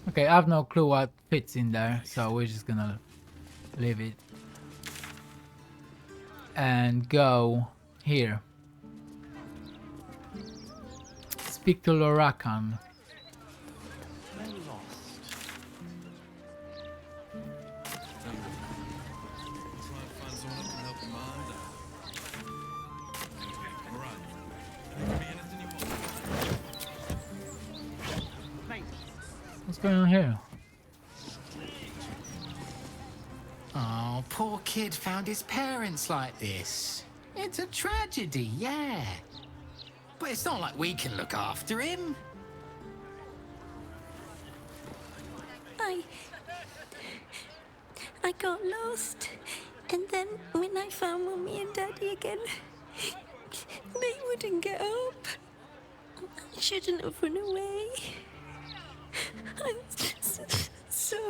Okay, I have no clue what fits in there, so we're just gonna leave it. And go here. Speak to Lorroakan. What's going on here? Oh, poor kid found his parents like this. It's a tragedy, yeah. But it's not like we can look after him. I got lost. And then when I found Mummy and Daddy again, they wouldn't get up. I shouldn't have run away. I'm sorry.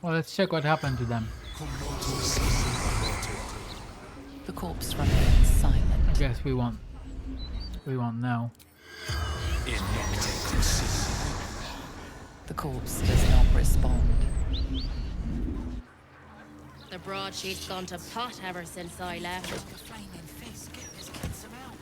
Well, let's check what happened to them. The corpse remains silent. I guess we won't know. The corpse does not respond. The broadsheet's gone to pot ever since I left. The flaming fist, get this kid some help.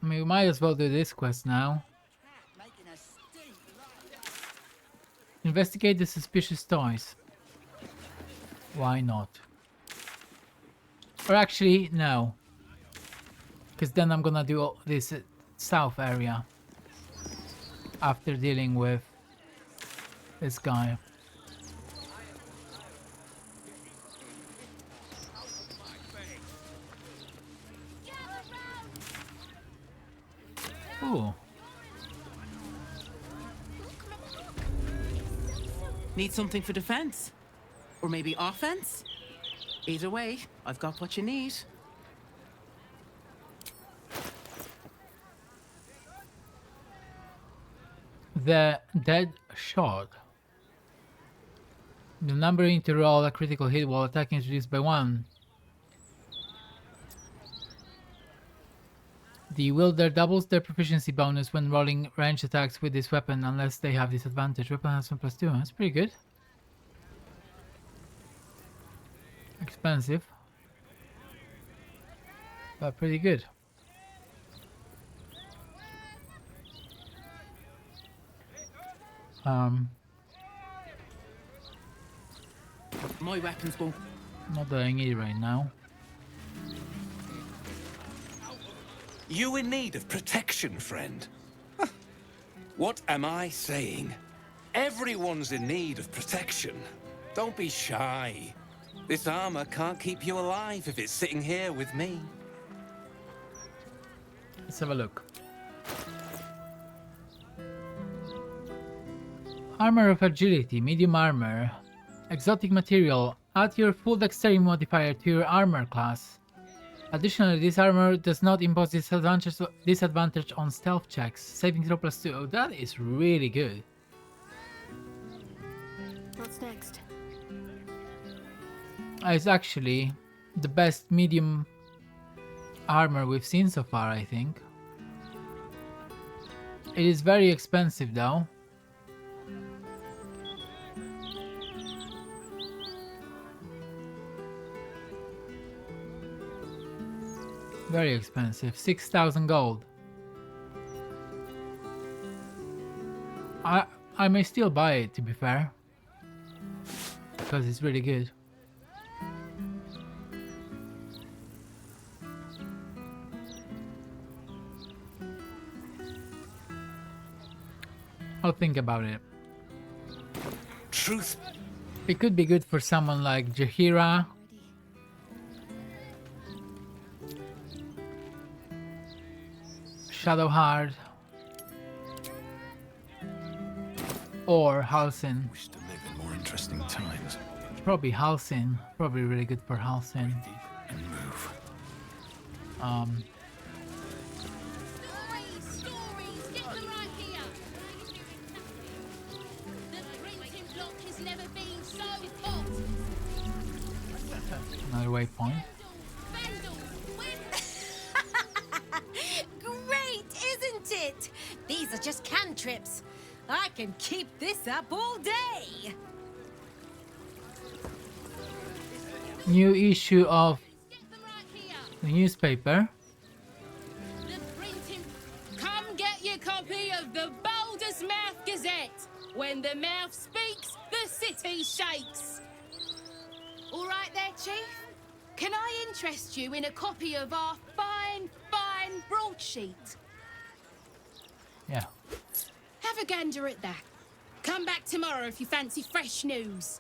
We might as well do this quest now. Investigate the suspicious toys. Why not? Or actually, no. Because then I'm gonna do this south area. After dealing with this guy. Ooh. Need something for defense? Or maybe offense? Either way, I've got what you need. The dead shot. The number you need to roll a critical hit while attacking is reduced by 1. The wielder doubles their proficiency bonus when rolling ranged attacks with this weapon unless they have disadvantage. Weapon has 1+2. That's pretty good. Expensive. But pretty good. My weapons won't. Not doing it right now. You in need of protection, friend? What am I saying? Everyone's in need of protection. Don't be shy. This armor can't keep you alive if it's sitting here with me. Let's have a look. Armor of agility, medium armor. Exotic material. Add your full dexterity modifier to your armor class. Additionally, this armor does not impose disadvantage on stealth checks. Saving throw +2. Oh, that is really good. What's next? It's actually the best medium armor we've seen so far, I think. It is very expensive though. Very expensive. 6,000 gold. I may still buy it, to be fair. Because it's really good. I'll think about it. Truth. It could be good for someone like Jaheira. Shadowheart. Or Halsin. Wish to live in more interesting times. Probably Halsin. Probably really good for Halsin. And move. Stories, get them right here. The printing block has never been so hot. Another waypoint. These are just cantrips. I can keep this up all day. New issue of Get them right here. the newspaper. The printing. Come get your copy of the Baldur's Mouth Gazette. When the mouth speaks, the city shakes. All right there, Chief. Can I interest you in a copy of our fine broadsheet? Yeah. Have a gander at that. Come back tomorrow if you fancy fresh news.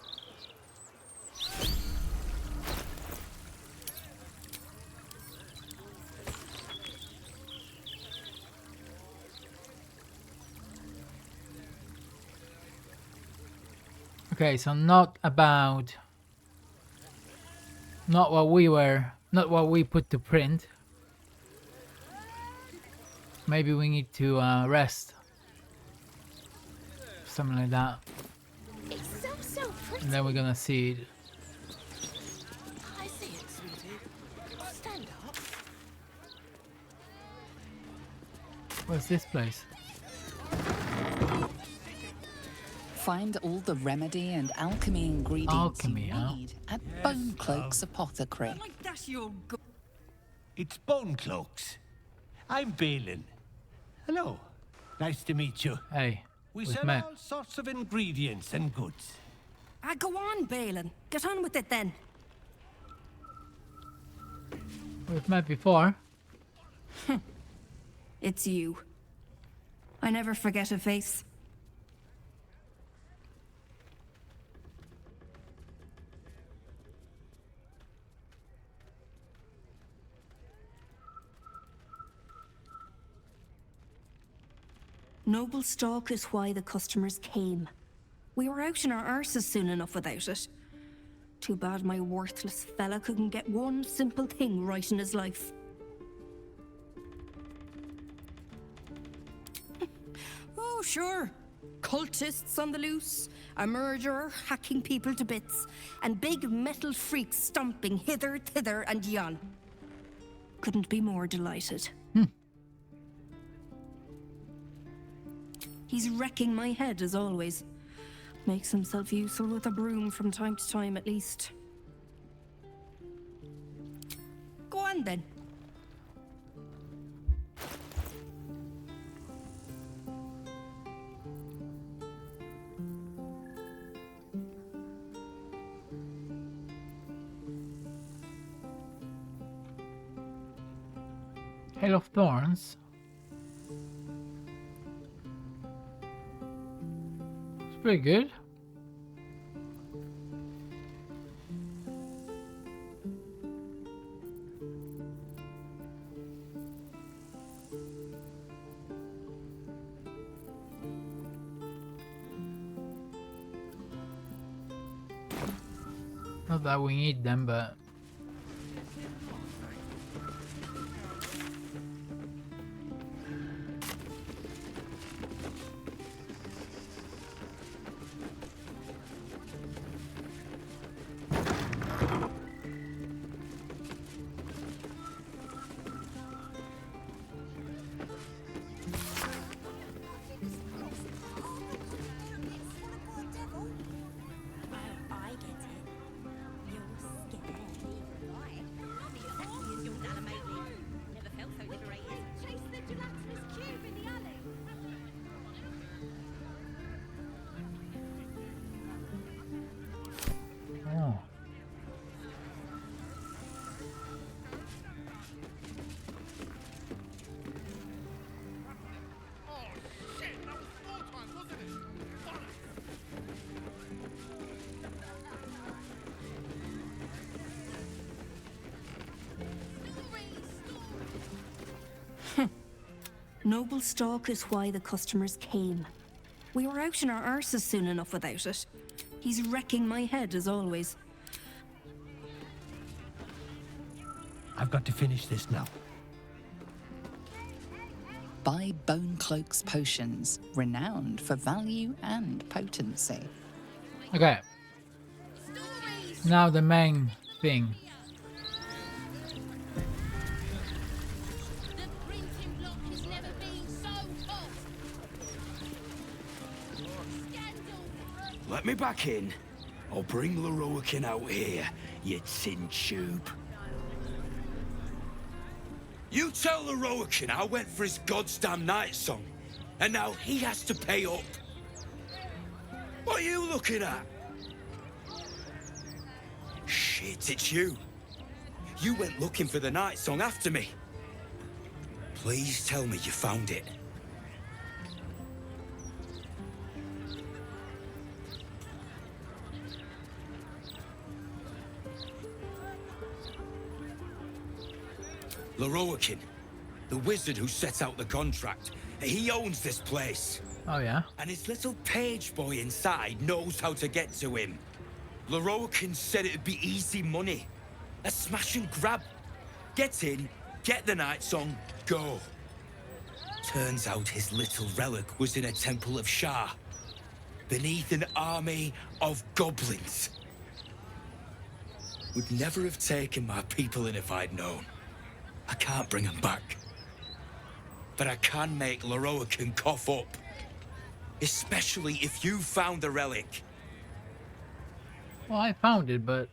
Okay, so not what we put to print. Maybe we need to rest. Something like that. It's so pretty. And then we're gonna see it. I see it, sweetie. Stand up. What's this place? Find all the remedy and alchemy ingredients Alchemy, you huh? need at Bone Cloak's Apothecary. It's Bone Cloaks. I'm Balin. Hello. Nice to meet you. Hey, We we've sell met. all sorts of ingredients and goods. Go on, Balin. Get on with it then. We've met before. It's you. I never forget a face. Noble stock is why the customers came. We were out in our arses soon enough without it. Too bad my worthless fella couldn't get one simple thing right in his life. Oh, sure. Cultists on the loose, a murderer hacking people to bits, and big metal freaks stomping hither, thither, and yon. Couldn't be more delighted. He's wrecking my head, as always. Makes himself useful with a broom from time to time, at least. Go on, then. Hail of Thorns. It's pretty good. Not that we need them, but oh. Noble stock is why the customers came. We were out in our arses soon enough without it. He's wrecking my head, as always. I've got to finish this now. Buy Bone Cloak's potions, renowned for value and potency. Okay. Now the main thing. The printing block has never been so hot. Let me back in. I'll bring Lorroakan out here, you tin tube. You tell Lorroakan I went for his goddamn Nighstong, and now he has to pay up. What are you looking at? Shit, it's you. You went looking for the Nighstong after me. Please tell me you found it. Lorroakan, the wizard who set out the contract, he owns this place. Oh yeah? And his little page boy inside knows how to get to him. Lorroakan said it'd be easy money. A smash and grab. Get in, get the Nighstong, go. Turns out his little relic was in a temple of Shah, beneath an army of goblins. Would never have taken my people in if I'd known. I can't bring him back. But I can make Lorroakan cough up. Especially if you found the relic. Well, I found it, but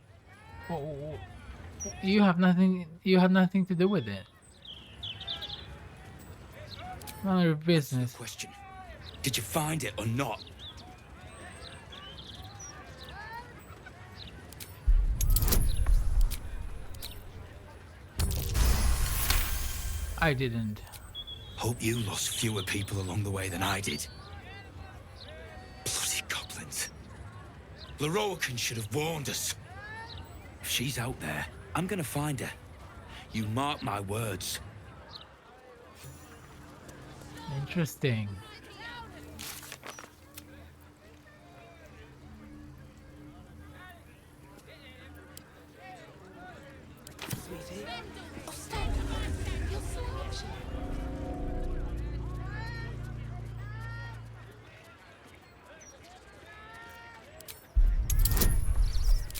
you have nothing. You had nothing to do with it. None of your business. Question: did you find it or not? I didn't. Hope you lost fewer people along the way than I did. Bloody goblins. Lorroakan should have warned us. If she's out there, I'm gonna find her. You mark my words. Interesting.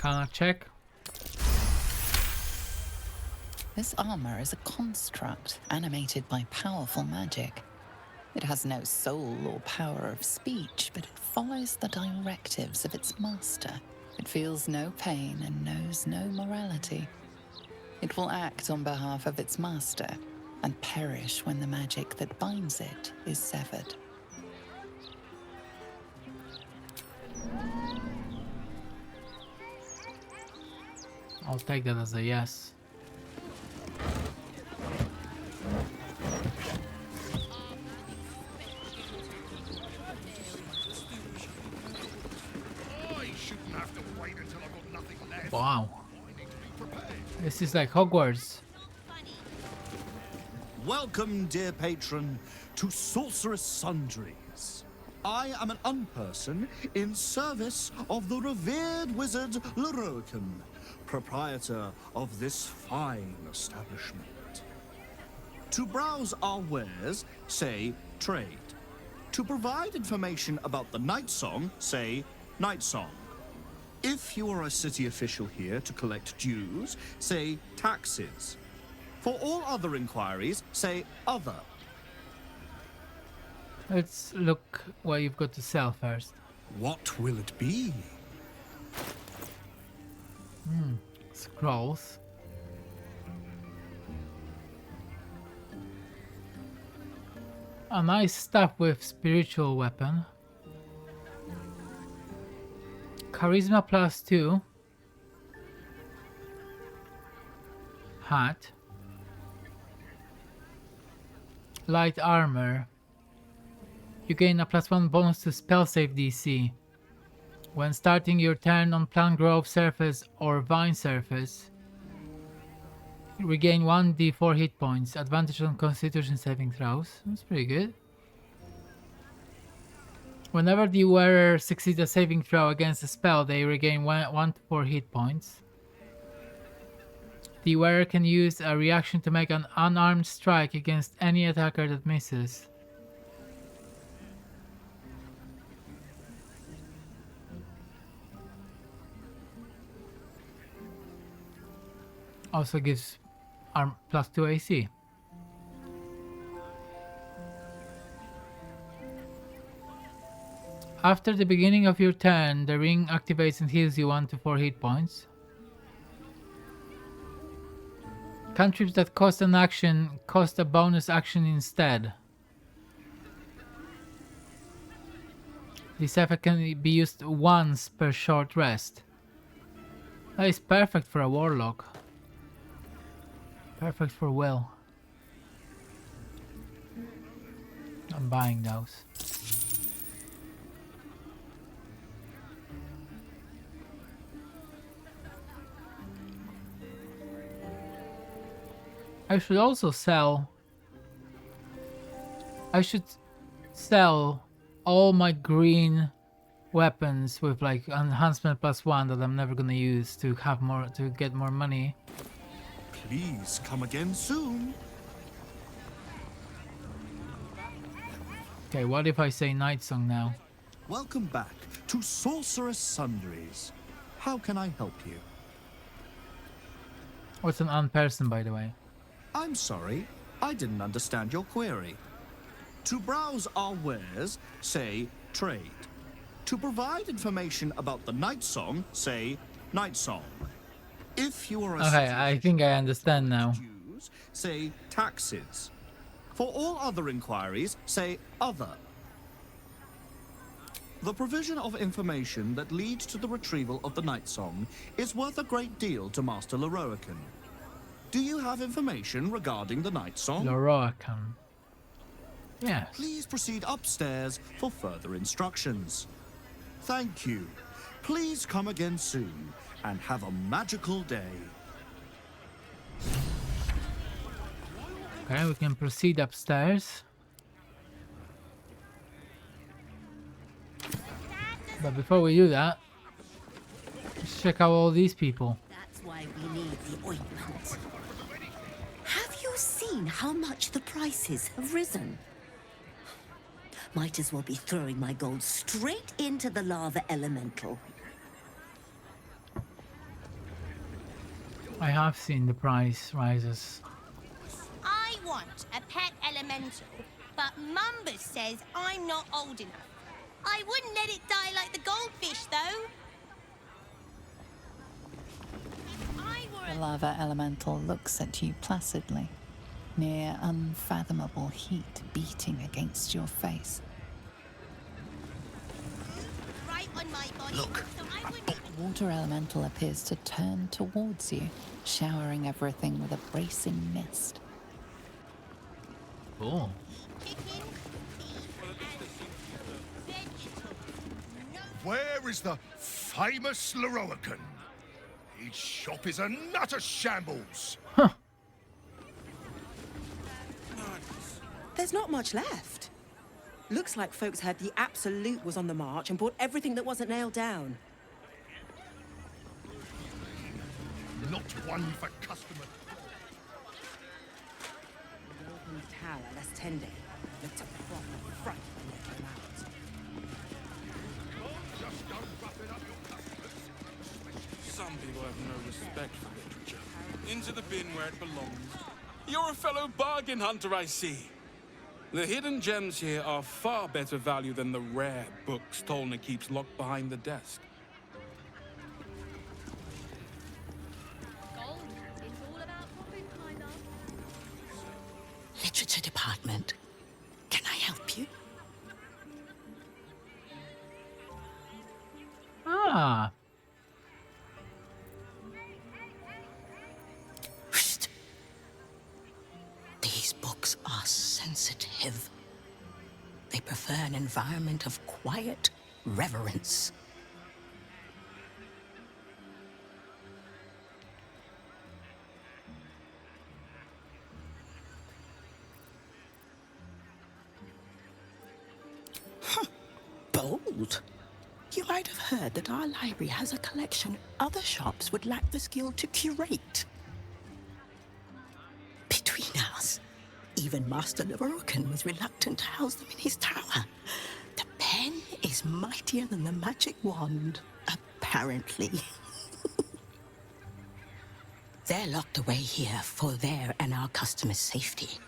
Can I check? This armor is a construct animated by powerful magic. It has no soul or power of speech, but it follows the directives of its master. It feels no pain and knows no morality. It will act on behalf of its master and perish when the magic that binds it is severed. I'll take that as a yes. Wow. This is like Hogwarts. Welcome, dear patron, to Sorceress Sundries. I am an unperson in service of the revered wizard Lorroakan, proprietor of this fine establishment. To browse our wares, say trade. To provide information about the Nighstong, say Nighstong. If you are a city official here to collect dues, say taxes. For all other inquiries, say other. Let's look what you've got to sell first. What will it be? Scrolls. A nice stuff with spiritual weapon. Charisma +2. Hat. Light armor. You gain a +1 bonus to spell save DC. When starting your turn on plant grove surface or vine surface, you regain 1d4 hit points. Advantage on constitution saving throws. That's pretty good. Whenever the wearer succeeds a saving throw against a spell, they regain 1 to 4 hit points. The wearer can use a reaction to make an unarmed strike against any attacker that misses. Also gives +2 AC. After the beginning of your turn, the ring activates and heals you 1 to 4 hit points. Cantrips that cost an action cost a bonus action instead. This effect can be used once per short rest. That is perfect for a warlock. Perfect for Will. I'm buying those. I should also sell. I should sell all my green weapons with like enhancement +1 that I'm never gonna use to have more, to get more money. Please come again soon. Okay, what if I say Nighstong now? Welcome back to Sorceress Sundries. How can I help you? What's an unperson, by the way? I'm sorry, I didn't understand your query. To browse our wares, say trade. To provide information about the Nightsong, say Nightsong. If you are a Okay, I think I understand now. Jews, say taxes. For all other inquiries, say other. The provision of information that leads to the retrieval of the Nightsong is worth a great deal to Master Lorroakan. Do you have information regarding the Nightsong? Lorroakan. Yes. Please proceed upstairs for further instructions. Thank you. Please come again soon and have a magical day. Okay, we can proceed upstairs. But before we do that, let's check out all these people. That's why we need the ointment. Have you seen how much the prices have risen? Might as well be throwing my gold straight into the lava elemental. I have seen the price rises. I want a pet elemental, but Mumbus says I'm not old enough. I wouldn't let it die like the goldfish, though. The lava elemental looks at you placidly, near unfathomable heat beating against your face. Right on my body. Look. So I wouldn't even... The water elemental appears to turn towards you, showering everything with a bracing mist. Cool. Chicken, beef, and vegetables. No. Where is the famous Lorroakan? His shop is an utter shambles. There's not much left. Looks like folks heard the Absolute was on the march and bought everything that wasn't nailed down. Not one for customer. Tower, that's 10 day. Looked a proper fright when they came out. Just don't rough it up your customers. Some people have no respect for literature. Into the bin where it belongs. You're a fellow bargain hunter, I see. The hidden gems here are far better value than the rare books Tolna keeps locked behind the desk. Gold. It's all about profit, my love. Literature department. Can I help you? Ah. Whoosh. These books are sensitive. They prefer an environment of quiet reverence. Bold. You might have heard that our library has a collection other shops would lack the skill to curate. Between us, even Master Lorroakan was reluctant to house them in his tower. The pen is mightier than the magic wand, apparently. They're locked away here for their and our customers' safety.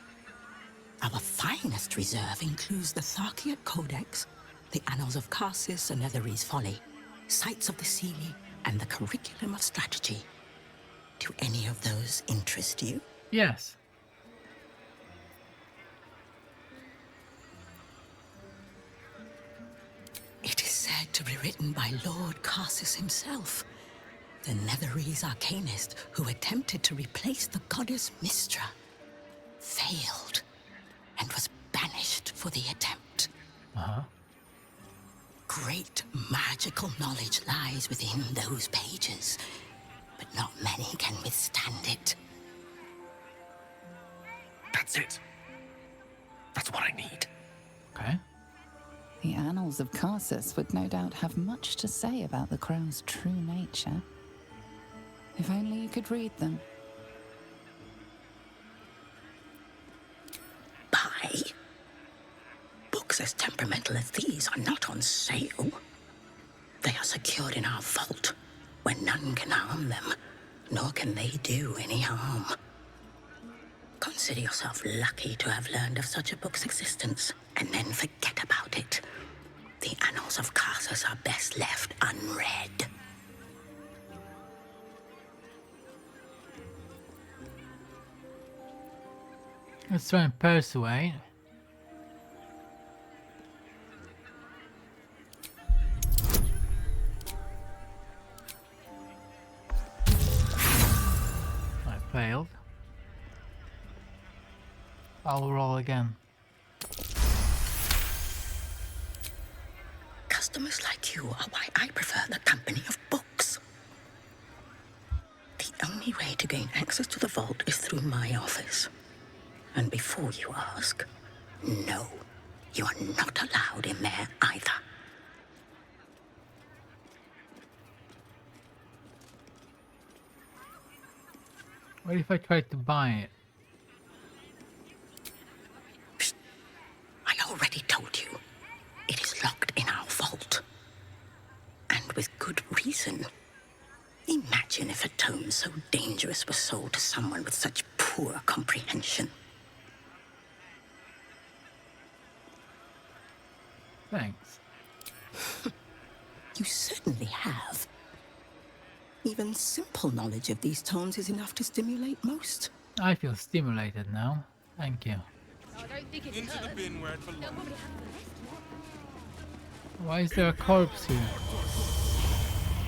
Our finest reserve includes the Tharkiot Codex, The Annals of Karsus and Netherese Folly, Sights of the Seelie, and the Curriculum of Strategy. Do any of those interest you? Yes. It is said to be written by Lord Karsus himself, the Netherese arcanist who attempted to replace the goddess Mystra, failed, and was banished for the attempt. Great magical knowledge lies within those pages, but not many can withstand it. That's it. That's what I need. Okay. The Annals of Karsus would no doubt have much to say about the crow's true nature. If only you could read them. Buy? Books as temperamental as these are not on sale. They are secured in our vault, where none can harm them, nor can they do any harm. Consider yourself lucky to have learned of such a book's existence, and then forget about it. The Annals of Karsus are best left unread. Let's try and persuade. I failed. I'll roll again. Customers like you are why I prefer the company of books. The only way to gain access to the vault is through my office. And before you ask, no, you are not allowed in there either. What if I tried to buy it? Psst. I already told you. It is locked in our vault. And with good reason. Imagine if a tome so dangerous was sold to someone with such poor comprehension. Thanks. You certainly have. Even simple knowledge of these tones is enough to stimulate most. I feel stimulated now. Thank you. Into the bin where it belongs. Why is there a corpse here?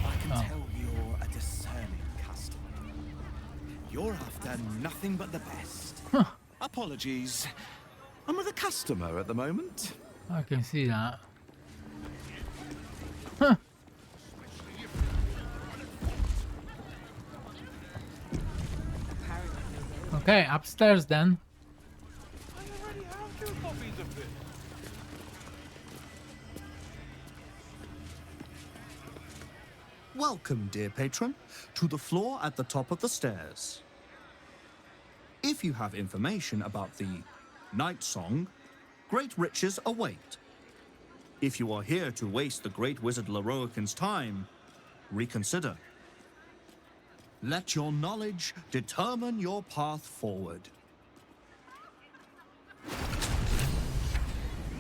I can tell you're a discerning customer. You're after nothing but the best. Apologies. I'm with a customer at the moment. I can see that. Huh. Okay, upstairs then. Welcome, dear patron, to the floor at the top of the stairs. If you have information about the Nighstong, great riches await. If you are here to waste the great wizard Lorroakan's time, reconsider. Let your knowledge determine your path forward.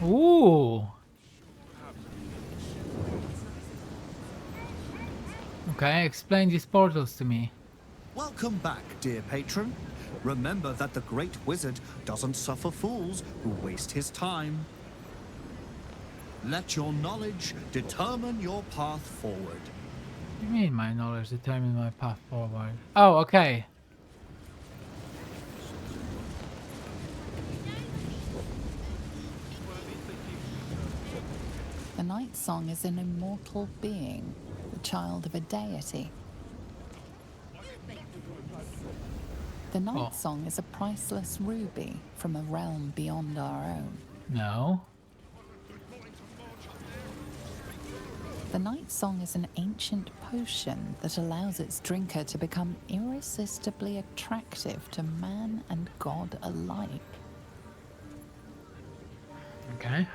Ooh. Okay, explain these portals to me. Welcome back, dear patron. Remember that the great wizard doesn't suffer fools who waste his time. Let your knowledge determine your path forward. What do you mean my knowledge determines my path forward? Oh, okay. The Nighstong is an immortal being, the child of a deity. The Nighstong is a priceless ruby from a realm beyond our own. No. The Nighstong is an ancient potion that allows its drinker to become irresistibly attractive to man and god alike. Okay.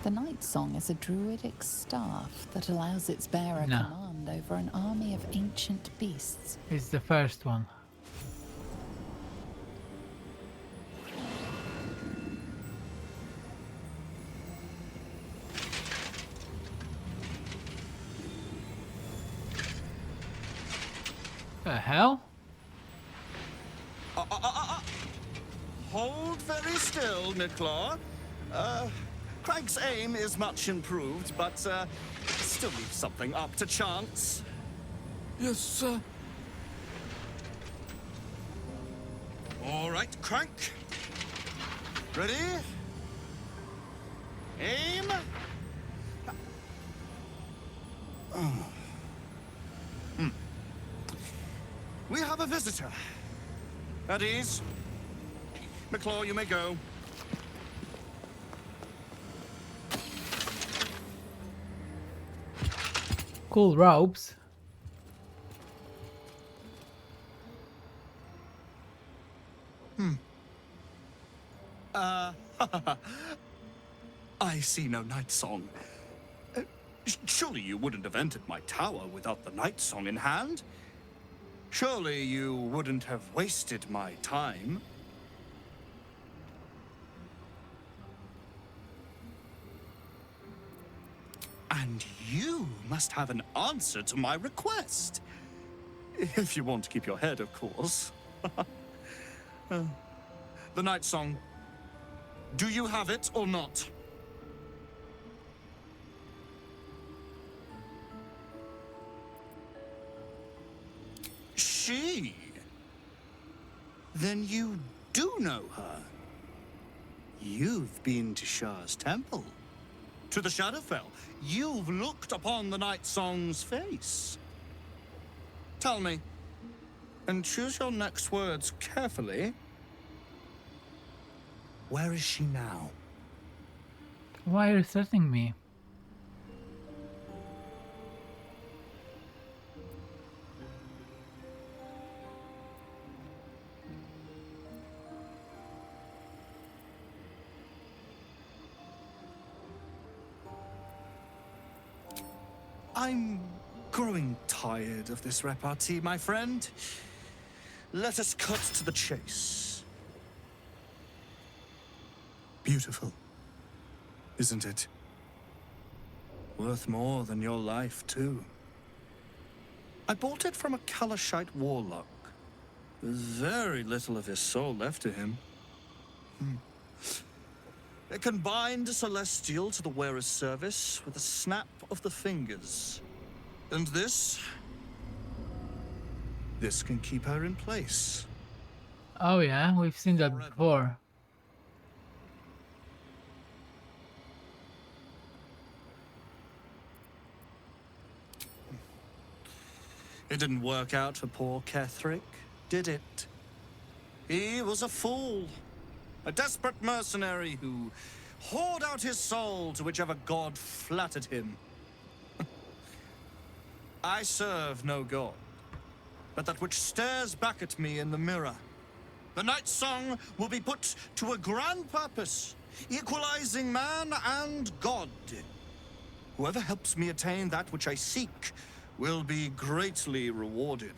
The Nighstong is a druidic staff that allows its bearer command over an army of ancient beasts. It's the first one. The hell? Hold very still, Nicklaw. Craig's aim is much improved, but still leaves something up to chance. Yes, sir. All right, Crank. Ready? Aim. We have a visitor. At ease. McClaw, you may go. Cool ropes. I see no Nighstong. Surely you wouldn't have entered my tower without the Nighstong in hand? Surely you wouldn't have wasted my time? And you must have an answer to my request. If you want to keep your head, of course. The Nighstong. Do you have it or not? She? Then you do know her. You've been to Shah's temple. To the Shadowfell. You've looked upon the Nightsong's face. Tell me, and choose your next words carefully. Where is she now? Why are you threatening me? I'm growing tired of this repartee, my friend. Let us cut to the chase. Beautiful, isn't it? Worth more than your life, too. I bought it from a Kalashite warlock. There's very little of his soul left to him. It can bind a celestial to the wearer's service with a snap of the fingers. And this can keep her in place. Oh yeah, we've seen that before. It didn't work out for poor Ketherick, did it? He was a fool. A desperate mercenary who poured out his soul to whichever god flattered him. I serve no god, but that which stares back at me in the mirror. The Nightsong will be put to a grand purpose, equalizing man and god. Whoever helps me attain that which I seek will be greatly rewarded.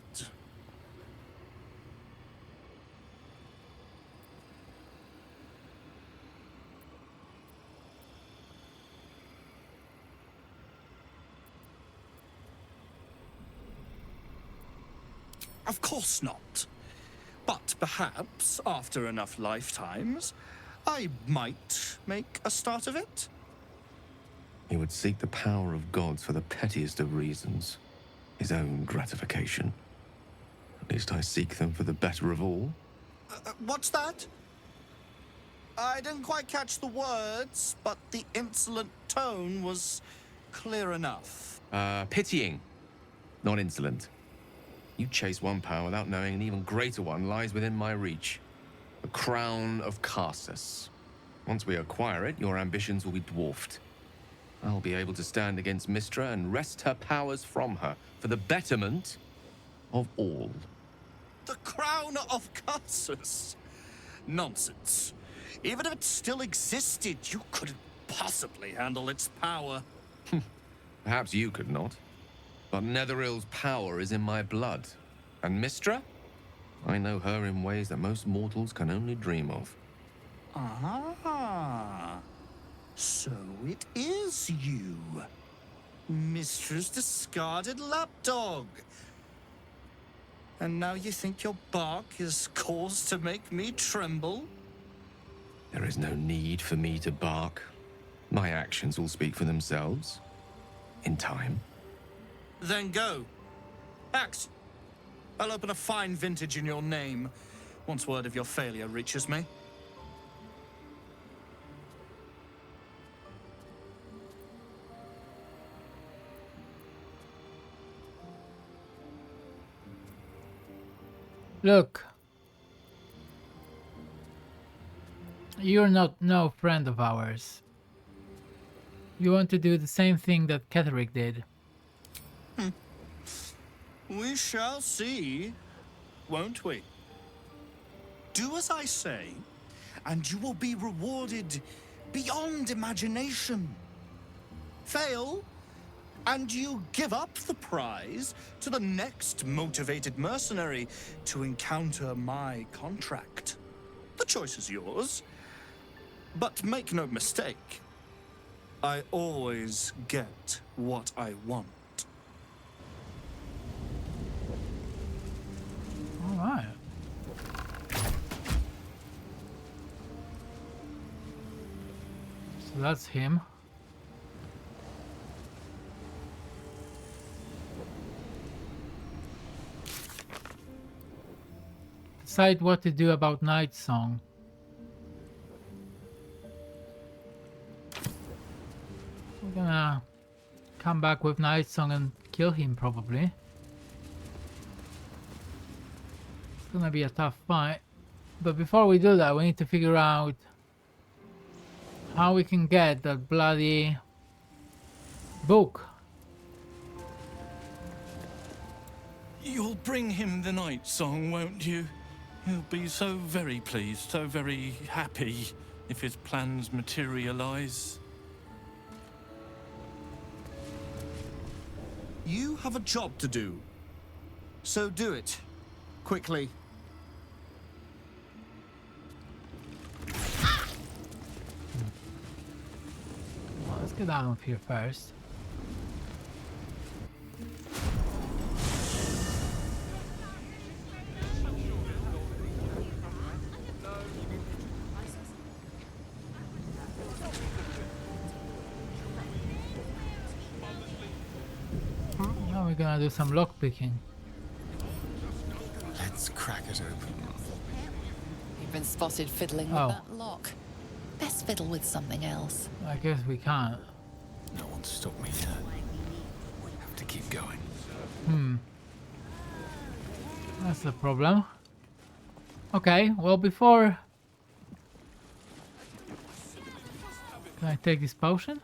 Of course not. But perhaps, after enough lifetimes, I might make a start of it. He would seek the power of gods for the pettiest of reasons. His own gratification. At least I seek them for the better of all. What's that? I didn't quite catch the words, but the insolent tone was clear enough. Pitying, not insolent. You chase one power without knowing an even greater one lies within my reach. The crown of Karsus. Once we acquire it, your ambitions will be dwarfed. I'll be able to stand against Mystra and wrest her powers from her for the betterment of all. The crown of Karsus? Nonsense. Even if it still existed, you couldn't possibly handle its power. Perhaps you could not. But Netherill's power is in my blood. And Mystra? I know her in ways that most mortals can only dream of. Ah. So it is you. Mystra's discarded lapdog. And now you think your bark is cause to make me tremble? There is no need for me to bark. My actions will speak for themselves. In time. Then go. Act. I'll open a fine vintage in your name once word of your failure reaches me. Look. You're not no friend of ours. You want to do the same thing that Catterick did. We shall see, won't we? Do as I say, and you will be rewarded beyond imagination. Fail, and you give up the prize to the next motivated mercenary to encounter my contract. The choice is yours, but make no mistake, I always get what I want. All right. So that's him. Decide what to do about Nighstong. We're gonna come back with Nighstong and kill him probably. It's gonna be a tough fight. But before we do that, we need to figure out how we can get that bloody book. You'll bring him the Nighstong, won't you? He'll be so very pleased, so very happy if his plans materialize. You have a job to do, so do it quickly. Well, let's get out of here first. Now we're gonna do some lock picking. Let's crack it open. You've been spotted fiddling Oh. with that lock. Best fiddle with something else. I guess we can't. No one stopped me yet. Have to keep going. That's the problem. Okay, well before... Can I take this potion?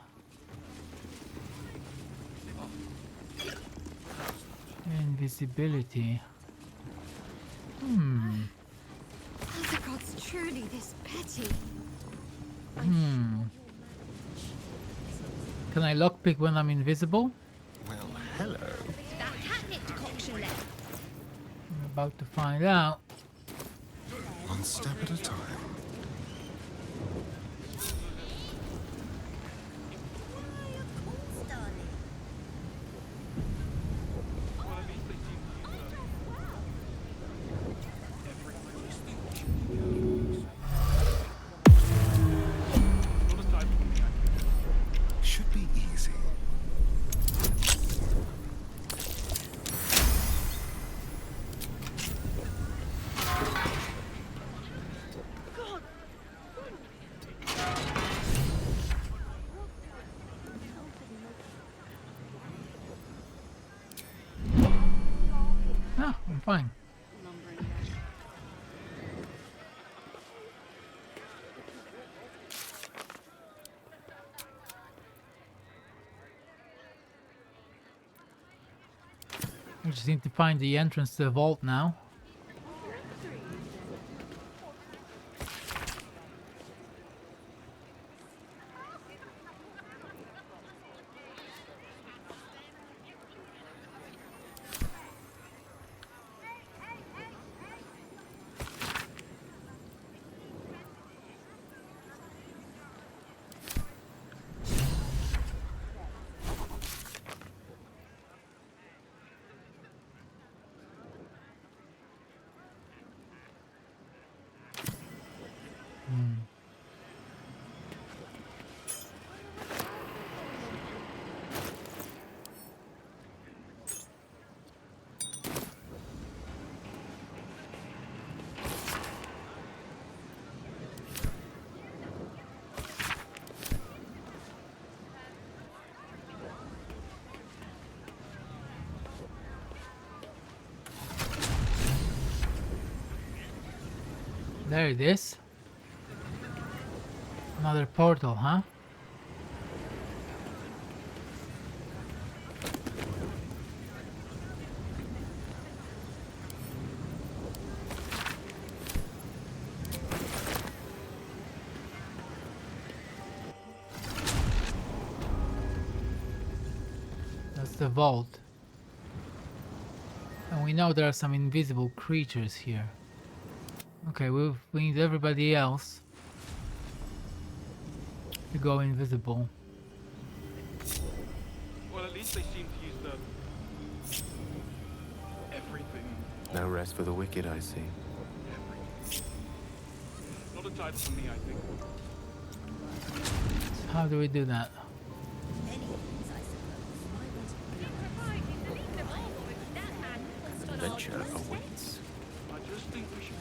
Invisibility. Are the gods truly this petty? Can I lockpick when I'm invisible? Well, hello. That catnip decoction left. I'm about to find out. One step at a time. Should be easy. Ah, I'm fine. We just need to find the entrance to the vault now. There it is. Another portal, huh? That's the vault. And we know there are some invisible creatures here. Okay, we need everybody else to go invisible. Well, at least they seem to use the... everything. No rest for the wicked, I see. Not a title for me, I think. So how do we do that? Adventure awaits. I just think we should...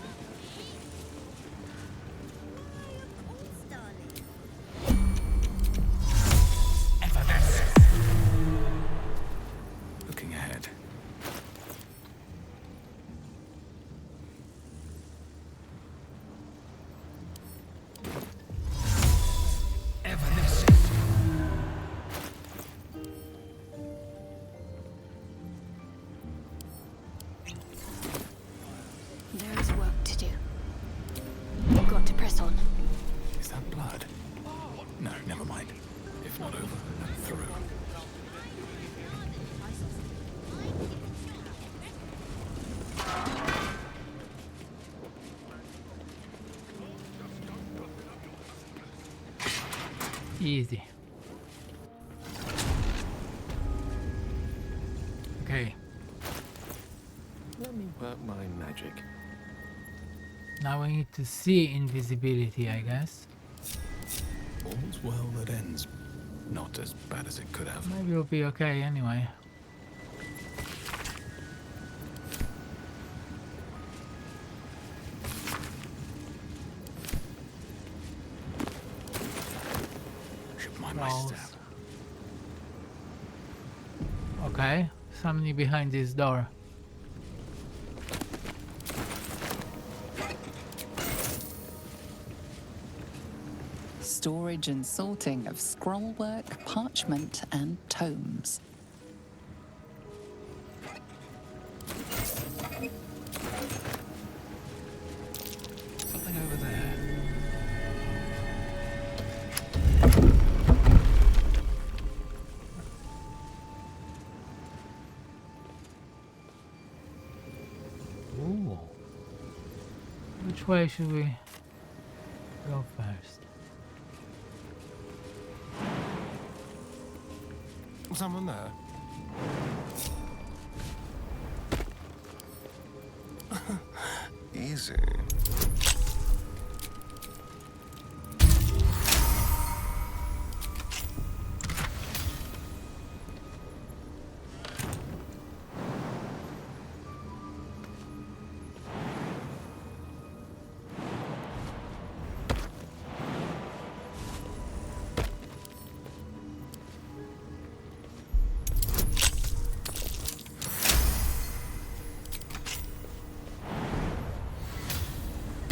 Looking ahead. There is work to do. We've got to press on. Is that blood? No, never mind. If not over, then through. Easy. Okay, Let me work my magic. now we need to see invisibility, I guess. All's well that ends. Not as bad as it could have. Maybe it'll be okay anyway. Should mind my Walls. step. Okay, somebody behind this door. Storage and sorting of scrollwork, parchment, and tomes. Something over there. Ooh. Which way should we go first? Someone there? Easy.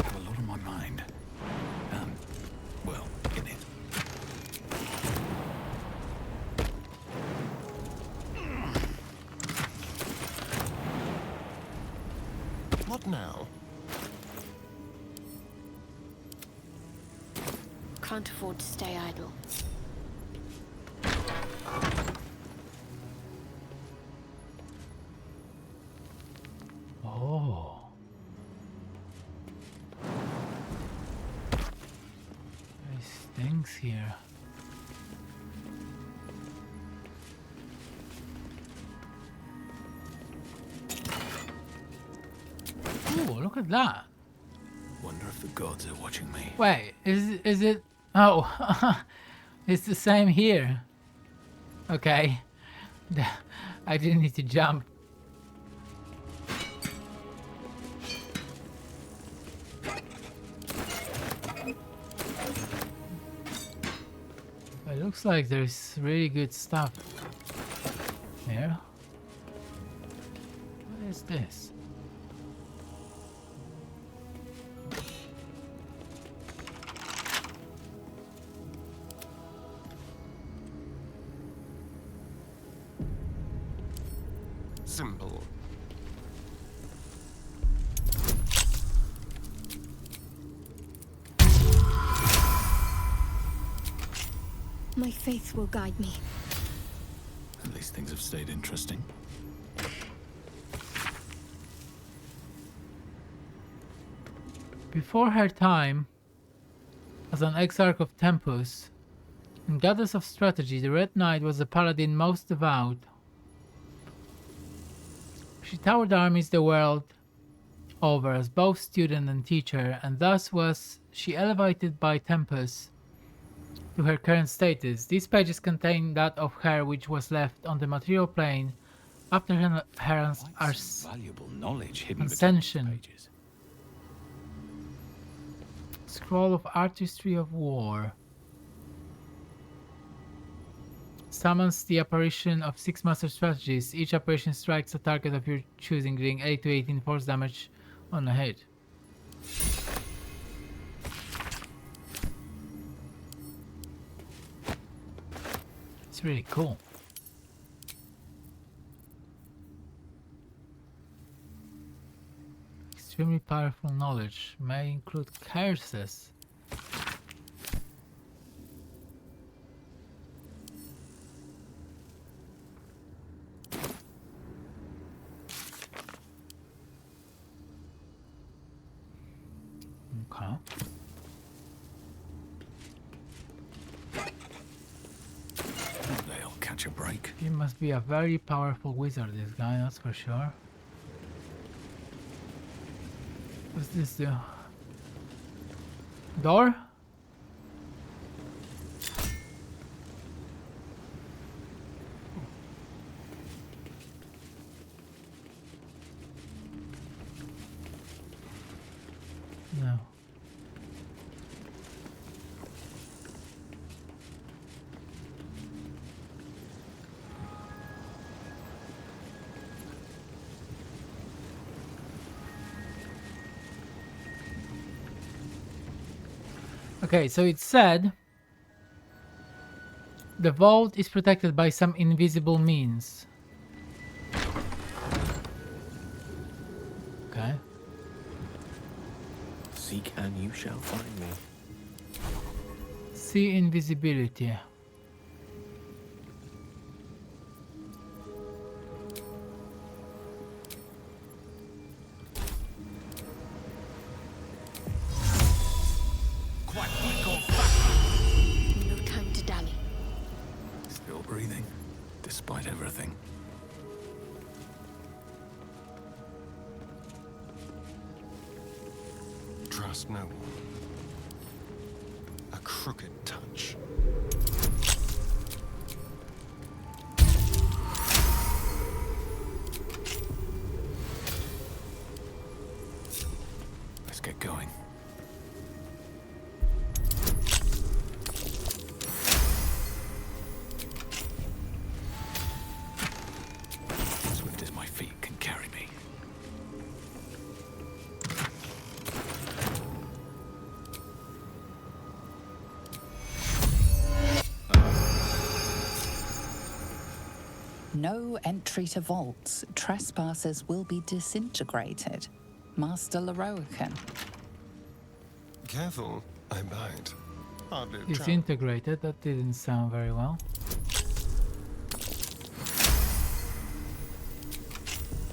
Have a lot on my mind. Well, in it. What now? Can't afford to stay idle. Oh. There's things here. Oh, look at that. Wonder if the gods are watching me. Wait, is it? Oh, it's the same here. Okay. I didn't need to jump. It looks like there's really good stuff here. What is this? simple. My faith will guide me. At least things have stayed interesting. Before her time as an exarch of Tempus and goddess of strategy, the Red Knight was the paladin most devout. She toured armies the world over as both student and teacher, and thus was she elevated by Tempus to her current status. These pages contain that of her which was left on the material plane after her Valuable knowledge hidden ascension. between these pages. Scroll of Artistry of War. Summons the apparition of 6 master strategies. Each apparition strikes a target of your choosing, dealing 8 to 18 force damage on a hit. It's really cool. Extremely powerful knowledge may include curses. Okay. They'll catch a break. He must be a very powerful wizard, this guy, that's for sure. What's this do? Door? No. Okay, so it said the vault is protected by some invisible means. Okay. Seek and you shall find me. See invisibility. No time to dally. Still breathing, despite everything. Trust no one. A crooked touch. Let's get going. Swift as my feet can carry me. No entry to vaults. Trespassers will be disintegrated. Master Lorroakan. Careful, I bite. Hardly a trap. Disintegrated, that didn't sound very well.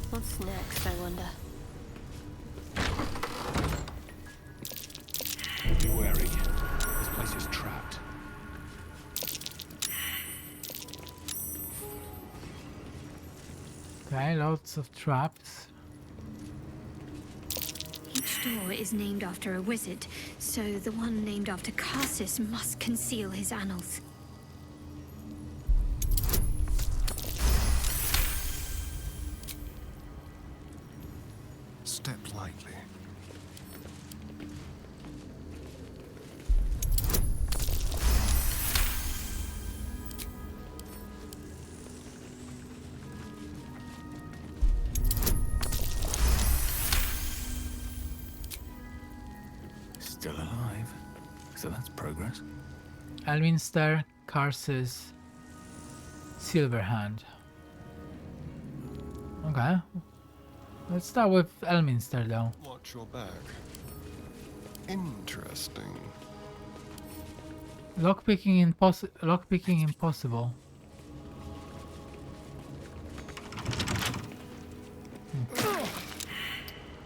What's next, I wonder? Be wary. This place is trapped. Okay, lots of traps. Each door is named after a wizard, so the one named after Karsus must conceal his annals. Step lightly. Still alive. So that's progress. Elminster, Karsus, Silverhand. Okay. Let's start with Elminster though. Watch your back. Interesting. Lockpicking impossible.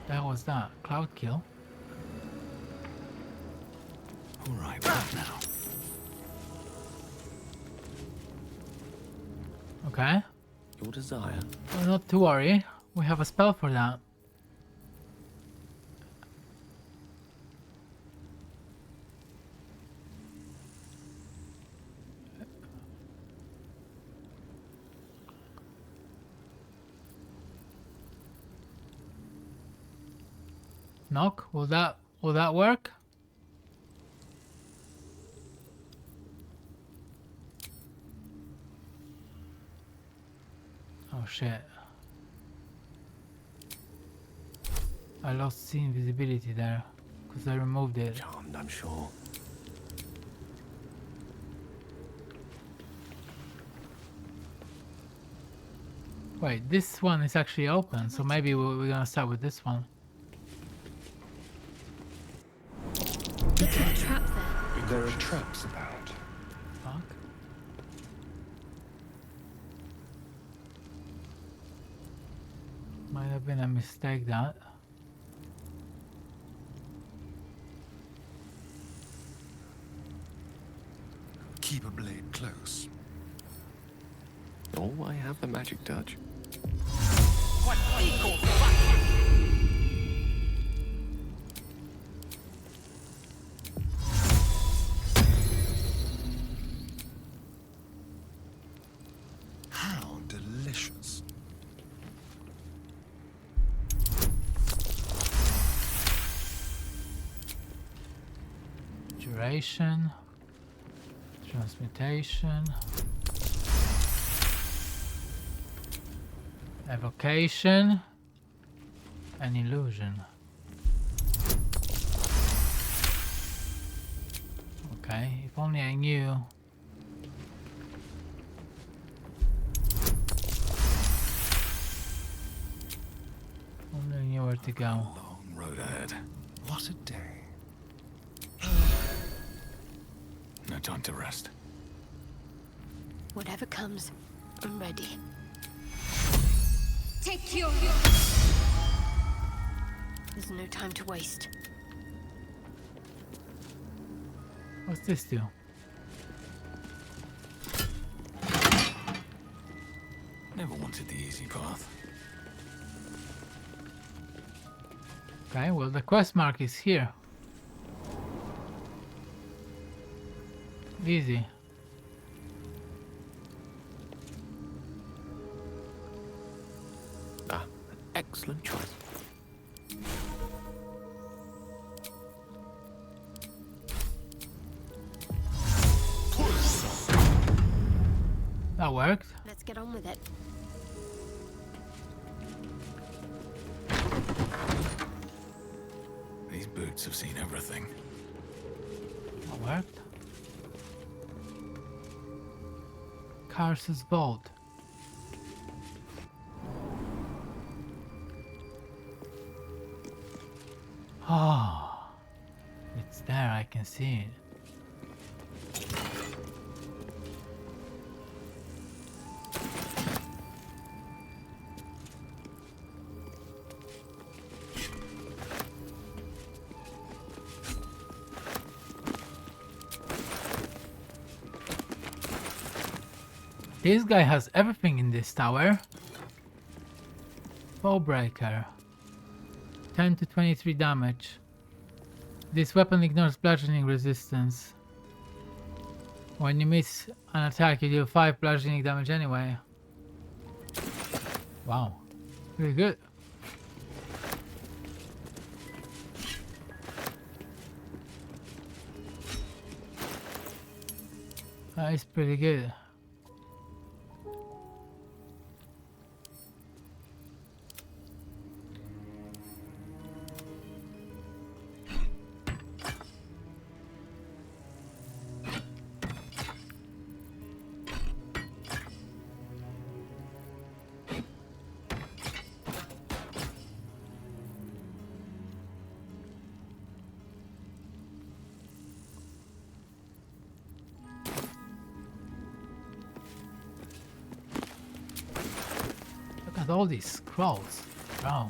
That was that. Cloud kill. Alright, what now? Okay. Your desire. Well, not to worry. We have a spell for that. Knock? Will that work? Oh shit. I lost the invisibility there because I removed it. Charmed, I'm sure. Wait, this one is actually open, so maybe we're gonna start with this one. Looks like a trap there. There are traps about. Fuck. Might have been a mistake that. Keep a blade close. Oh, I have the magic touch. How delicious. Duration. Transmutation. Evocation. And illusion. Okay, if only I knew. Only I knew where to go. Long road ahead. What a day. No time to rest. Whatever comes, I'm ready. Take your... There's no time to waste. What's this do? Never wanted the easy path. Okay, well the quest mark is here. Easy. Ah, excellent choice. That worked. Let's get on with it. These boots have seen everything. That worked. Karsus Vault. Oh, it's there, I can see it. This guy has everything in this tower. Bowbreaker. 10 to 23 damage. This weapon ignores bludgeoning resistance. When you miss an attack, you deal 5 bludgeoning damage anyway. Wow. Pretty good. That is pretty good. all these scrolls. Bro.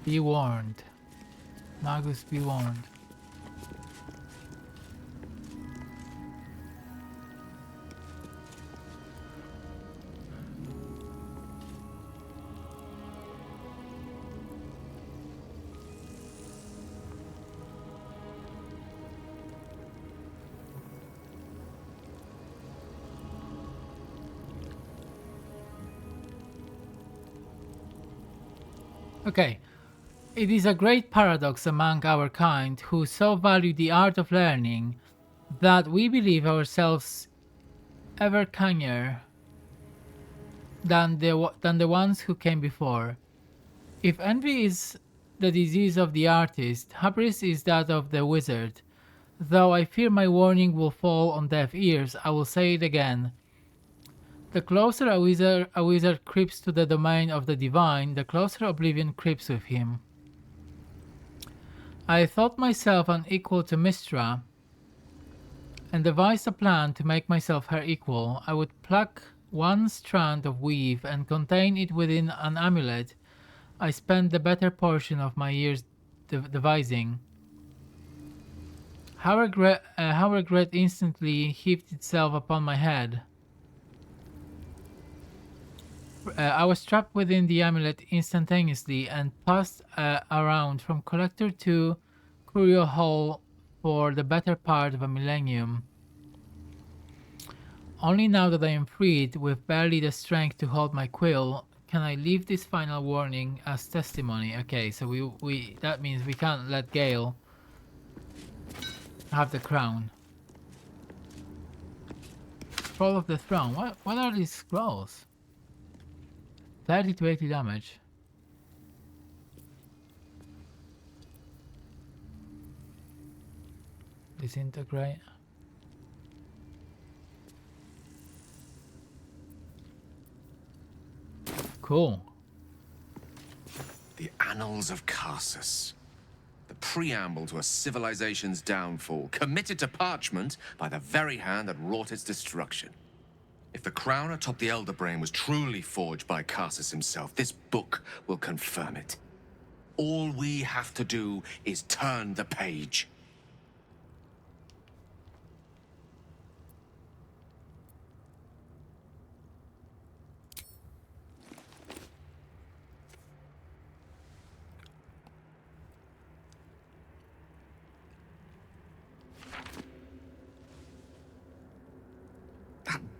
Be warned. Magus, be warned. Okay. It is a great paradox among our kind who so value the art of learning that we believe ourselves ever kinder than the ones who came before. If envy is the disease of the artist, hubris is that of the wizard. Though I fear my warning will fall on deaf ears, I will say it again. The closer a wizard creeps to the domain of the divine, the closer oblivion creeps with him. I thought myself unequal to Mystra, and devised a plan to make myself her equal. I would pluck one strand of weave and contain it within an amulet I spent the better portion of my years devising. How regret instantly heaped itself upon my head. I was trapped within the amulet instantaneously and passed around from collector to curio hall for the better part of a millennium. Only now that I am freed, with barely the strength to hold my quill, can I leave this final warning as testimony. Okay, so we that means we can't let Gale have the crown. Scroll of the throne. What are these scrolls? 30 to 80 damage. Disintegrate. Cool. The Annals of Karsus. The preamble to a civilization's downfall, committed to parchment by the very hand that wrought its destruction. If the crown atop the Elder Brain was truly forged by Karsus himself, this book will confirm it. All we have to do is turn the page.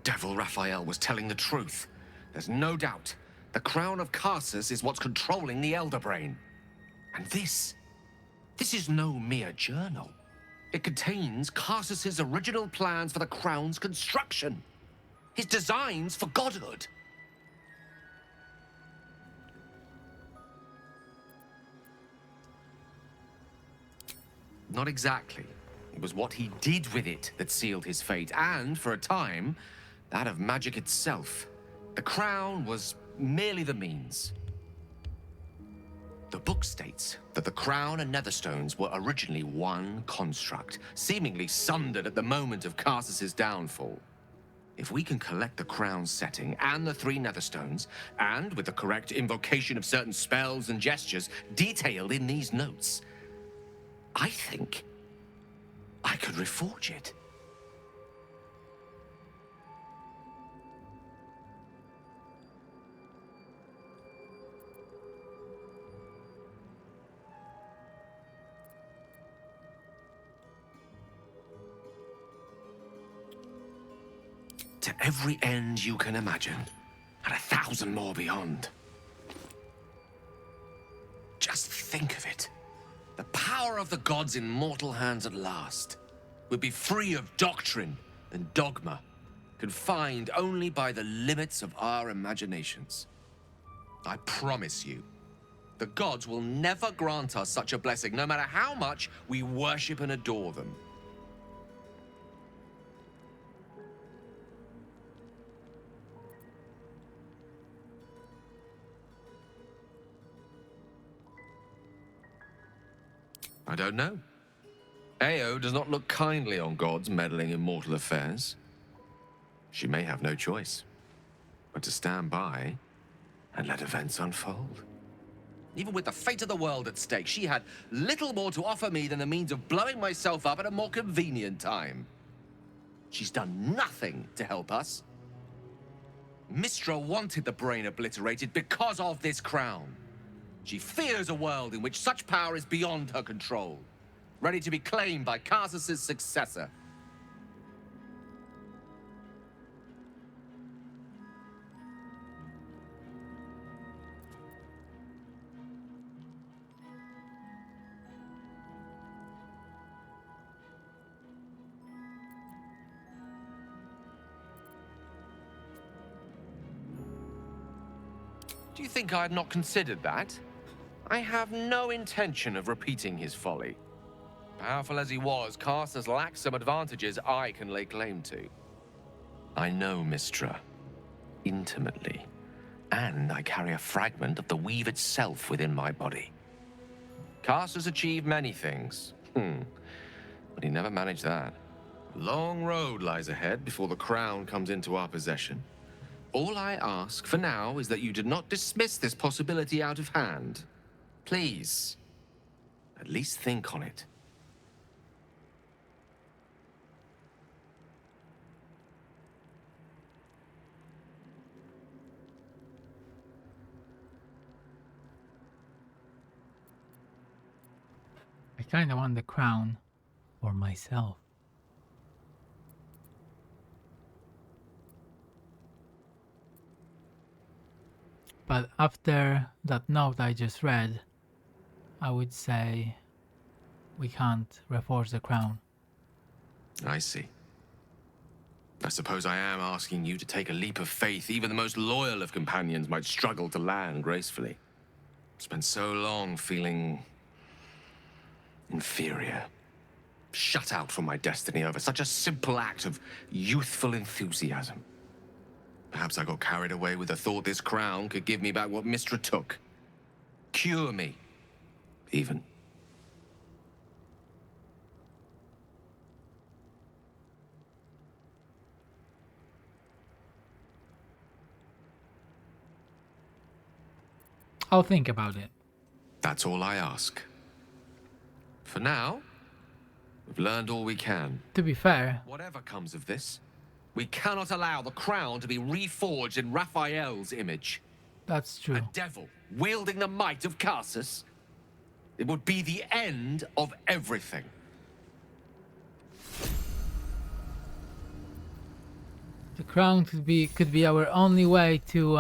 Devil Raphael was telling the truth. There's no doubt. The crown of Karsus is what's controlling the Elder Brain. And this is no mere journal. It contains Karsus's original plans for the crown's construction. His designs for godhood. Not exactly. It was what he did with it that sealed his fate, and, for a time, that of magic itself. The crown was merely the means. The book states that the crown and netherstones were originally one construct, seemingly sundered at the moment of Karsus's downfall. If we can collect the crown's setting and the 3 netherstones, and with the correct invocation of certain spells and gestures detailed in these notes, I think I could reforge it. To every end you can imagine, and 1,000 more beyond. Just think of it. The power of the gods in mortal hands at last would be free of doctrine and dogma, confined only by the limits of our imaginations. I promise you, the gods will never grant us such a blessing, no matter how much we worship and adore them. I don't know. Ao does not look kindly on gods meddling in mortal affairs. She may have no choice. but to stand by and let events unfold. Even with the fate of the world at stake, she had little more to offer me than the means of blowing myself up at a more convenient time. She's done nothing to help us. Mystra wanted the brain obliterated because of this crown. She fears a world in which such power is beyond her control, ready to be claimed by Karsus's successor. Do you think I had not considered that? I have no intention of repeating his folly. Powerful as he was, Karsus lacks some advantages I can lay claim to. I know Mystra intimately, and I carry a fragment of the weave itself within my body. Karsus achieved many things, but he never managed that. A long road lies ahead before the crown comes into our possession. All I ask for now is that you do not dismiss this possibility out of hand. Please, at least think on it. I kinda want the crown for myself. But after that note I just read, I would say we can't reforge the crown. I see. I suppose I am asking you to take a leap of faith even the most loyal of companions might struggle to land gracefully. Spent so long feeling inferior, shut out from my destiny over such a simple act of youthful enthusiasm. Perhaps I got carried away with the thought this crown could give me back what Mystra took. Cure me, even. I'll think about it. That's all I ask. For now, we've learned all we can. To be fair, whatever comes of this, we cannot allow the crown to be reforged in Raphael's image. That's true. A devil wielding the might of Karsus. It would be the end of everything. The crown could be our only way to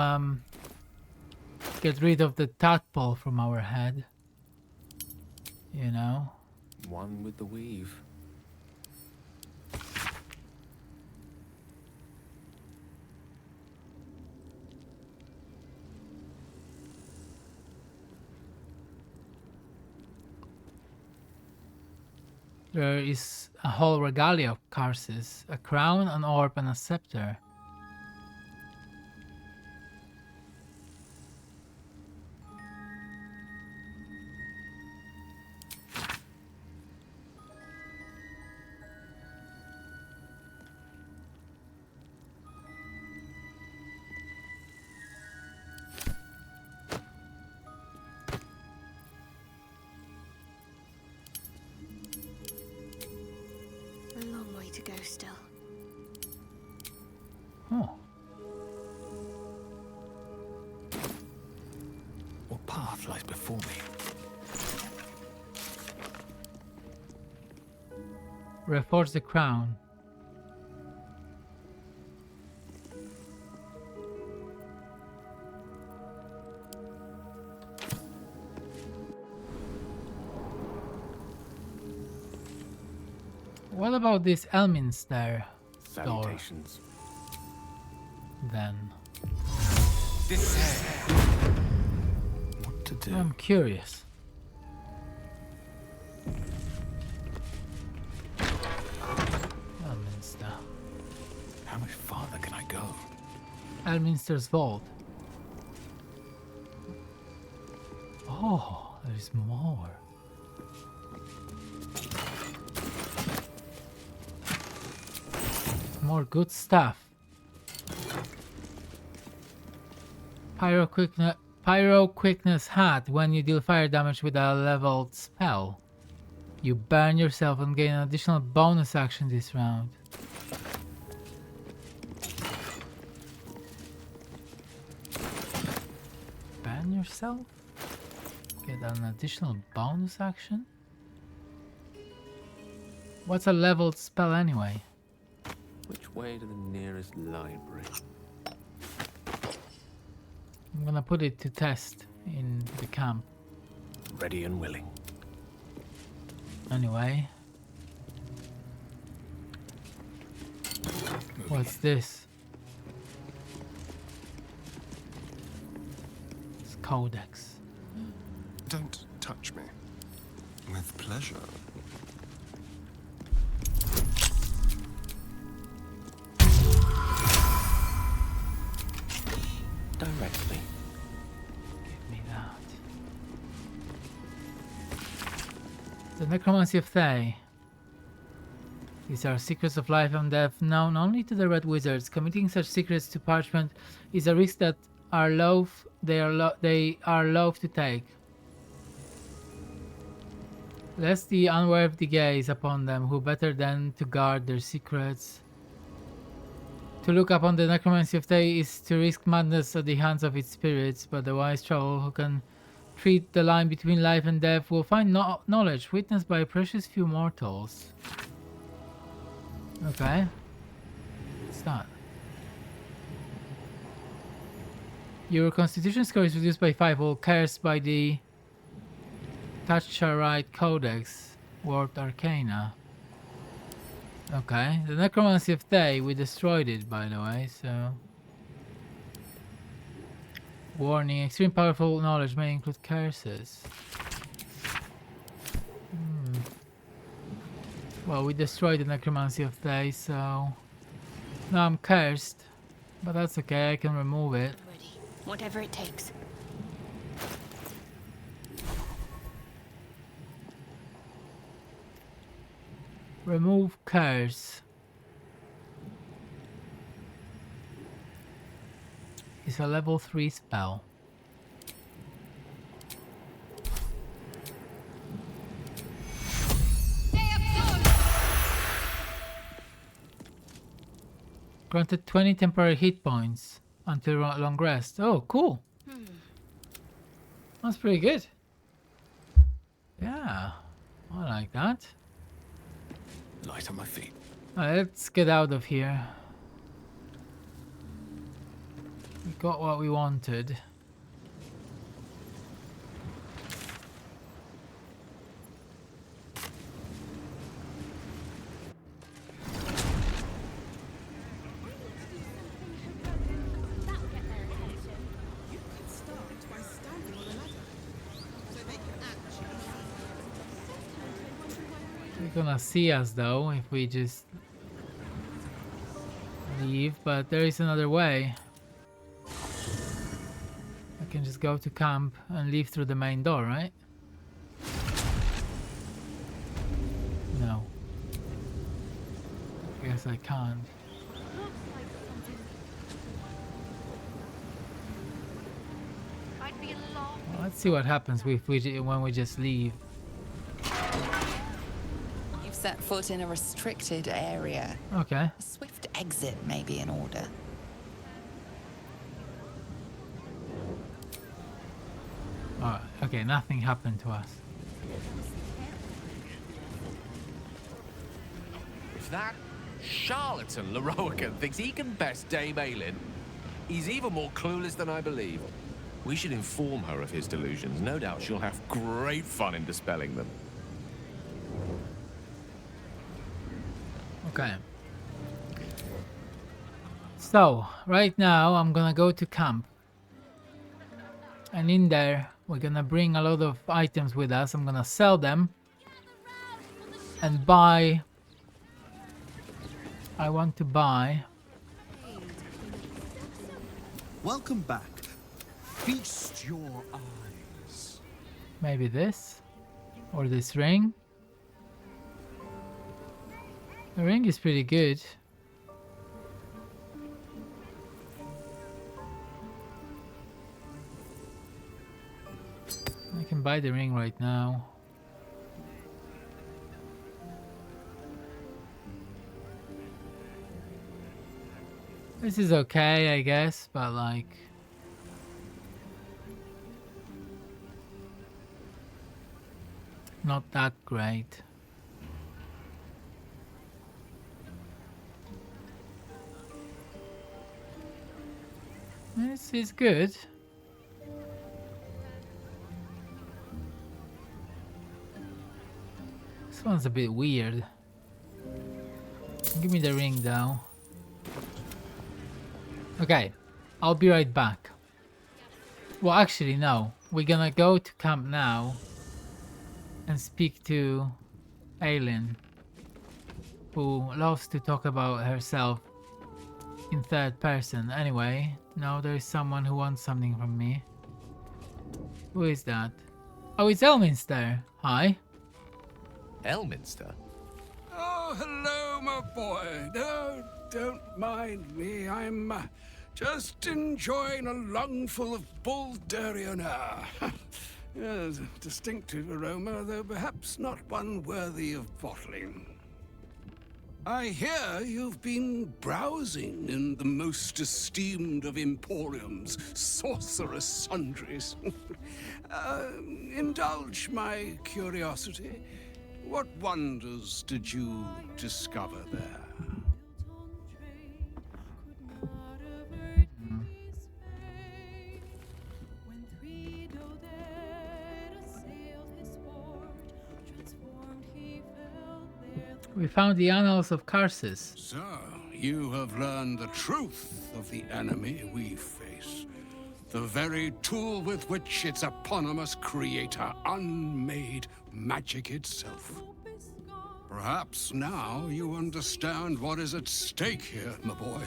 get rid of the tadpole from our head. You know? One with the weave. There is a whole regalia of Karsus, a crown, an orb, and a scepter. A long way to go still. Oh. What path lies before me? Reforge the crown. What about this Elminster door? Salutations. Then. What to do? I'm curious. Elminster. How much farther can I go? Elminster's vault. Oh, there's more. More good stuff. Pyro quickness hat. When you deal fire damage with a leveled spell, you burn yourself and gain an additional bonus action this round. Burn yourself? Get an additional bonus action? What's a leveled spell anyway? Which way to the nearest library? I'm gonna put it to test in the camp. Ready and willing. Anyway. What's this? It's Codex. Don't touch me. With pleasure. Directly. Give me that. The Necromancy of Thay. These are secrets of life and death known only to the Red Wizards. Committing such secrets to parchment is a risk that they are loath to take. Lest the unworthy gaze upon them, who better than to guard their secrets. To look upon the Necromancy of Thay is to risk madness at the hands of its spirits, but the wise traveler who can treat the line between life and death will find knowledge witnessed by precious few mortals. Okay. What's that? Your constitution score is reduced by 5 while cursed by the Tactician Codex, Word Arcana. Okay, the Necromancy of Thay, we destroyed it by the way, so... Warning, extreme powerful knowledge may include curses. Well, we destroyed the Necromancy of Thay, so... Now I'm cursed, but that's okay, I can remove it. Whatever it takes. Remove curse. It's a level 3 spell. Granted 20 temporary hit points until long rest. Oh, cool. That's pretty good. Yeah, I like that. Light on my feet. Let's get out of here. We got what we wanted. They're gonna see us though if we just leave, but there is another way. I can just go to camp and leave through the main door, right? No. I guess I can't. Well, let's see what happens when we just leave. You've set foot in a restricted area. Okay. A swift exit may be in order. Alright, okay, nothing happened to us. If that charlatan Lorroakan thinks he can best Dame Aelin, he's even more clueless than I believe. We should inform her of his delusions. No doubt she'll have great fun in dispelling them. Okay. So, right now I'm gonna go to camp. And in there, we're gonna bring a lot of items with us. I'm gonna sell them. And buy... I want to buy... Welcome back. Feast your eyes. Maybe this? Or this ring? The ring is pretty good. can buy the ring right now. This is okay, I guess, but like... not that great. This is good. This one's a bit weird. Give me the ring though. Okay, I'll be right back. Well, actually, no. We're gonna go to camp now and speak to Aylin, who loves to talk about herself in third person. Anyway, now there is someone who wants something from me. Who is that? Oh, it's Elminster. Hi. Elminster? Oh, hello, my boy. No, don't mind me. I'm just enjoying a lungful of Baldurian air. Yes, a distinctive aroma, though perhaps not one worthy of bottling. I hear you've been browsing in the most esteemed of emporiums, sorcerous sundries. Indulge my curiosity. What wonders did you discover there? We found the annals of Karsus. So, you have learned the truth of the enemy we face. The very tool with which its eponymous creator unmade magic itself. Perhaps now you understand what is at stake here, my boy.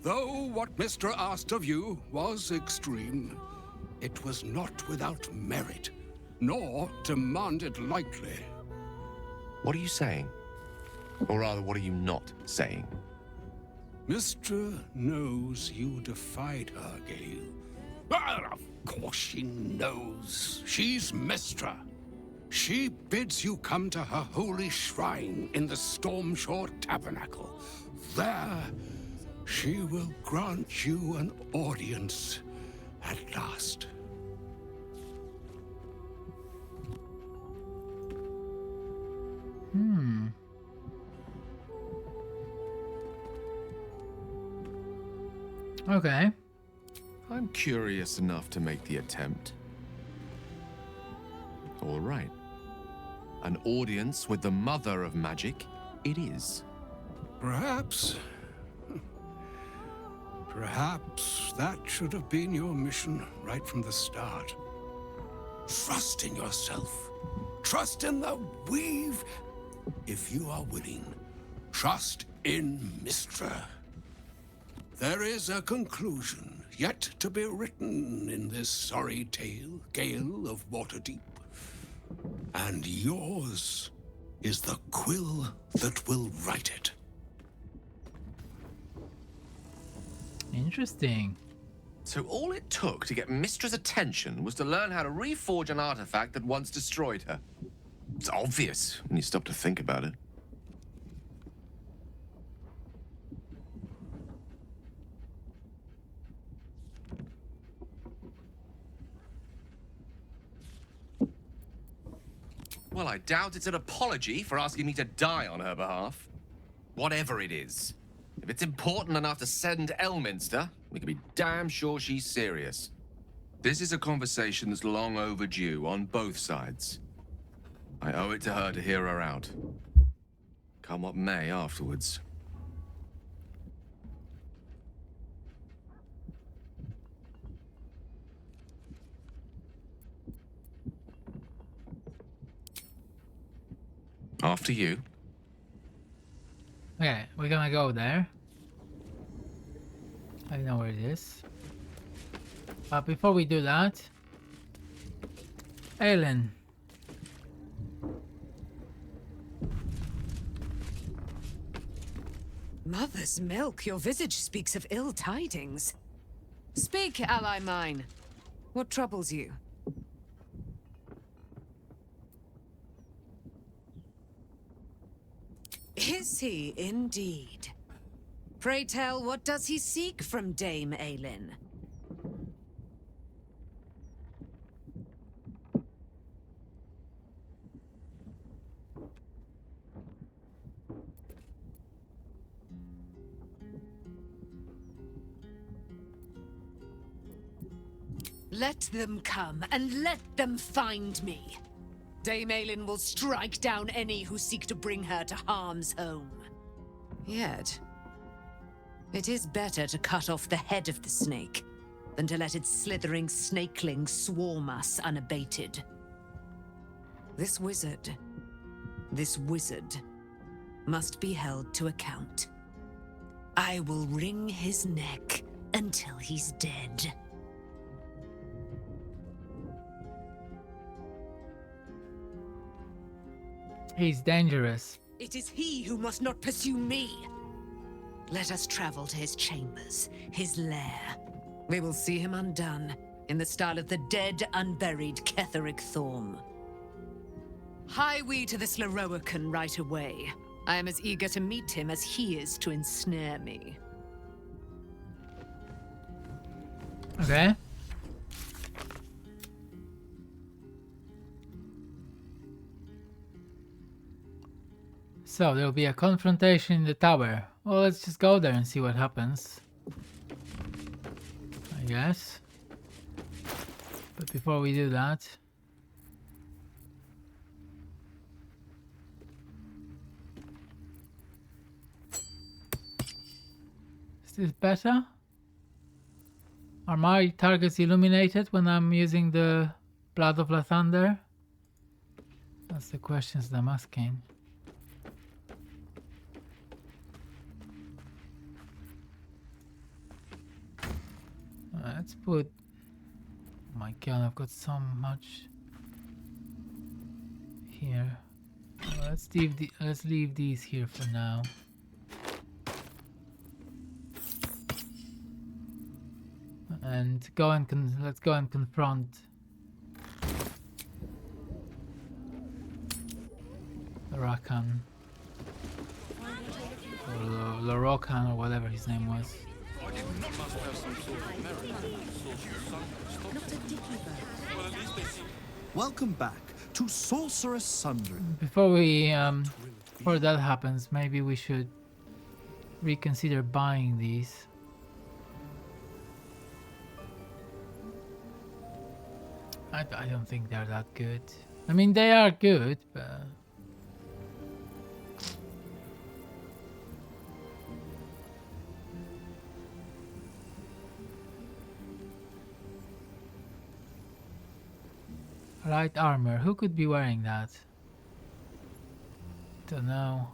Though what Mystra asked of you was extreme, it was not without merit, nor demanded lightly. What are you saying? Or rather, what are you not saying? Mystra knows you defied her, Gale. Well, of course she knows. She's Mystra. She bids you come to her holy shrine in the Stormshore Tabernacle. There, she will grant you an audience at last. Okay. I'm curious enough to make the attempt. All right. An audience with the mother of magic, it is. Perhaps that should have been your mission right from the start. Trust in yourself. Trust in the weave. If you are willing, trust in Mystra. There is a conclusion yet to be written in this sorry tale, Gale of Waterdeep. And yours is the quill that will write it. Interesting. So all it took to get Mystra's attention was to learn how to reforge an artifact that once destroyed her. It's obvious when you stop to think about it. Well, I doubt it's an apology for asking me to die on her behalf. Whatever it is. If it's important enough to send Elminster, we can be damn sure she's serious. This is a conversation that's long overdue on both sides. I owe it to her to hear her out. Come what may afterwards. After you. Okay, we're gonna go there. I know where it is. But before we do that, Aylin. Mother's milk, your visage speaks of ill tidings. Speak, ally mine. What troubles you? Is he indeed? Pray tell, what does he seek from Dame Aelin? Let them come, and let them find me. Dame Aelin will strike down any who seek to bring her to harm's home. Yet, it is better to cut off the head of the snake than to let its slithering snakelings swarm us unabated. This wizard must be held to account. I will wring his neck until he's dead. He's dangerous. It is he who must not pursue me. Let us travel to his chambers, his lair. We will see him undone, in the style of the dead, unburied Ketheric Thorm. Hie we to this Lorroakan right away. I am as eager to meet him as he is to ensnare me. Okay. So there will be a confrontation in the tower. Well, let's just go there and see what happens, I guess. But before we do that, is this better? Are my targets illuminated when I'm using the Blood of Lathander? That's the questions that I'm asking. Let's put. Oh my god, I've got so much here. Let's leave these here for now. And let's go and confront Lorroakan or Lorroakan or whatever his name was. Welcome back to Sorceress Sundry. Before we before that happens, maybe we should reconsider buying these. I don't think they're that good. I mean, they are good, but light armor. Who could be wearing that? Don't know.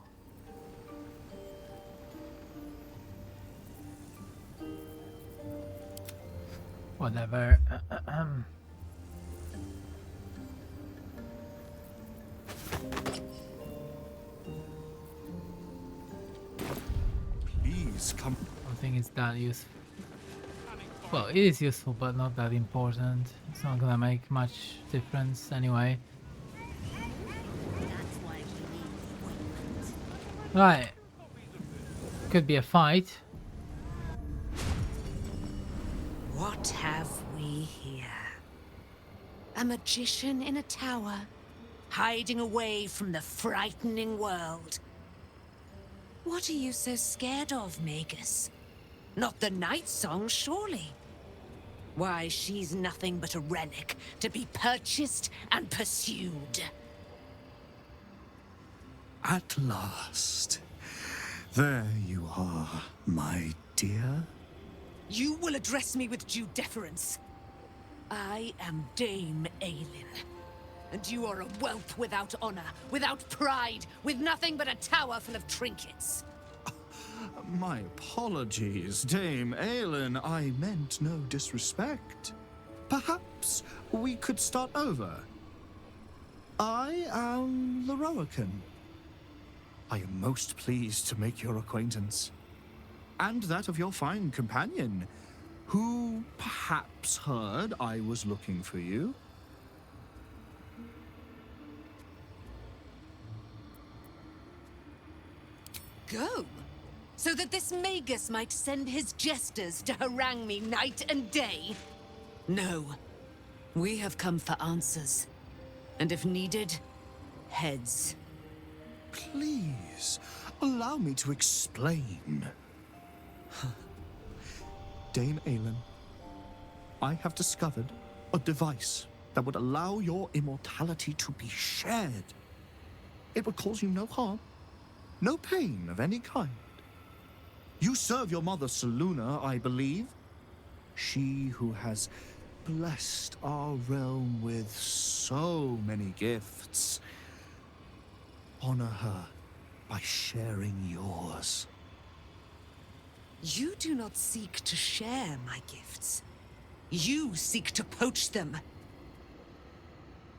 Whatever. Please come. I don't think it's that useful. Well, it is useful, but not that important. It's not gonna make much difference anyway. Right. Could be a fight. What have we here? A magician in a tower, hiding away from the frightening world. What are you so scared of, Magus? Not the Nighstong, surely? Why, she's nothing but a relic to be purchased and pursued. At last. There you are, my dear. You will address me with due deference. I am Dame Aelin, and you are a whelp without honor, without pride, with nothing but a tower full of trinkets. My apologies, Dame Aelin. I meant no disrespect. Perhaps we could start over. I am Lorroakan. I am most pleased to make your acquaintance. And that of your fine companion, who perhaps heard I was looking for you. go? So that this Magus might send his jesters to harangue me night and day? No. We have come for answers. And if needed, heads. Please, allow me to explain. Dame Aelin, I have discovered a device that would allow your immortality to be shared. It would cause you no harm, no pain of any kind. You serve your mother Selûne, I believe. She who has blessed our realm with so many gifts. Honor her by sharing yours. You do not seek to share my gifts. You seek to poach them.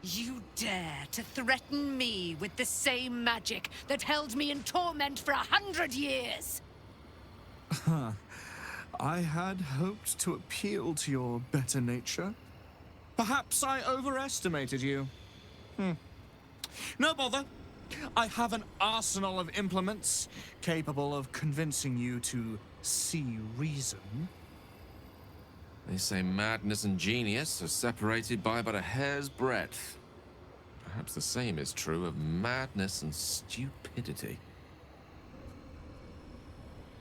You dare to threaten me with the same magic that held me in torment for 100 years! I had hoped to appeal to your better nature. Perhaps I overestimated you. No bother. I have an arsenal of implements capable of convincing you to see reason. They say madness and genius are separated by but a hair's breadth. Perhaps the same is true of madness and stupidity.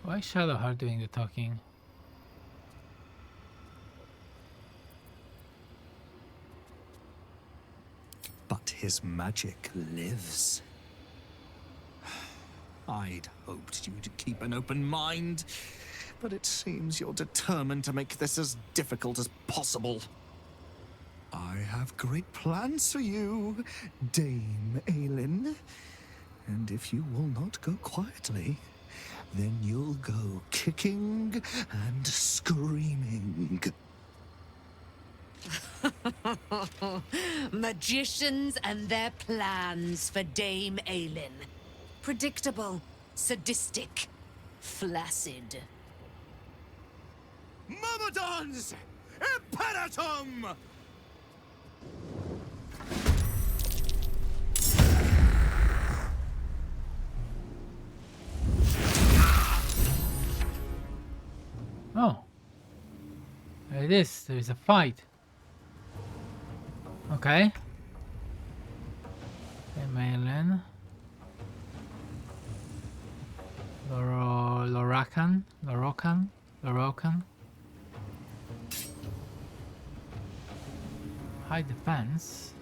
Why is Shadowheart doing the talking? But his magic lives. I'd hoped you to keep an open mind, but it seems you're determined to make this as difficult as possible. I have great plans for you, Dame Aelin. And if you will not go quietly, then you'll go kicking and screaming. Magicians and their plans for Dame Aelin. Predictable, sadistic, flaccid. Myrmidons! Imperatum! Oh. There it is. There is a fight. Okay. Aelin. Lorroakan. High defense.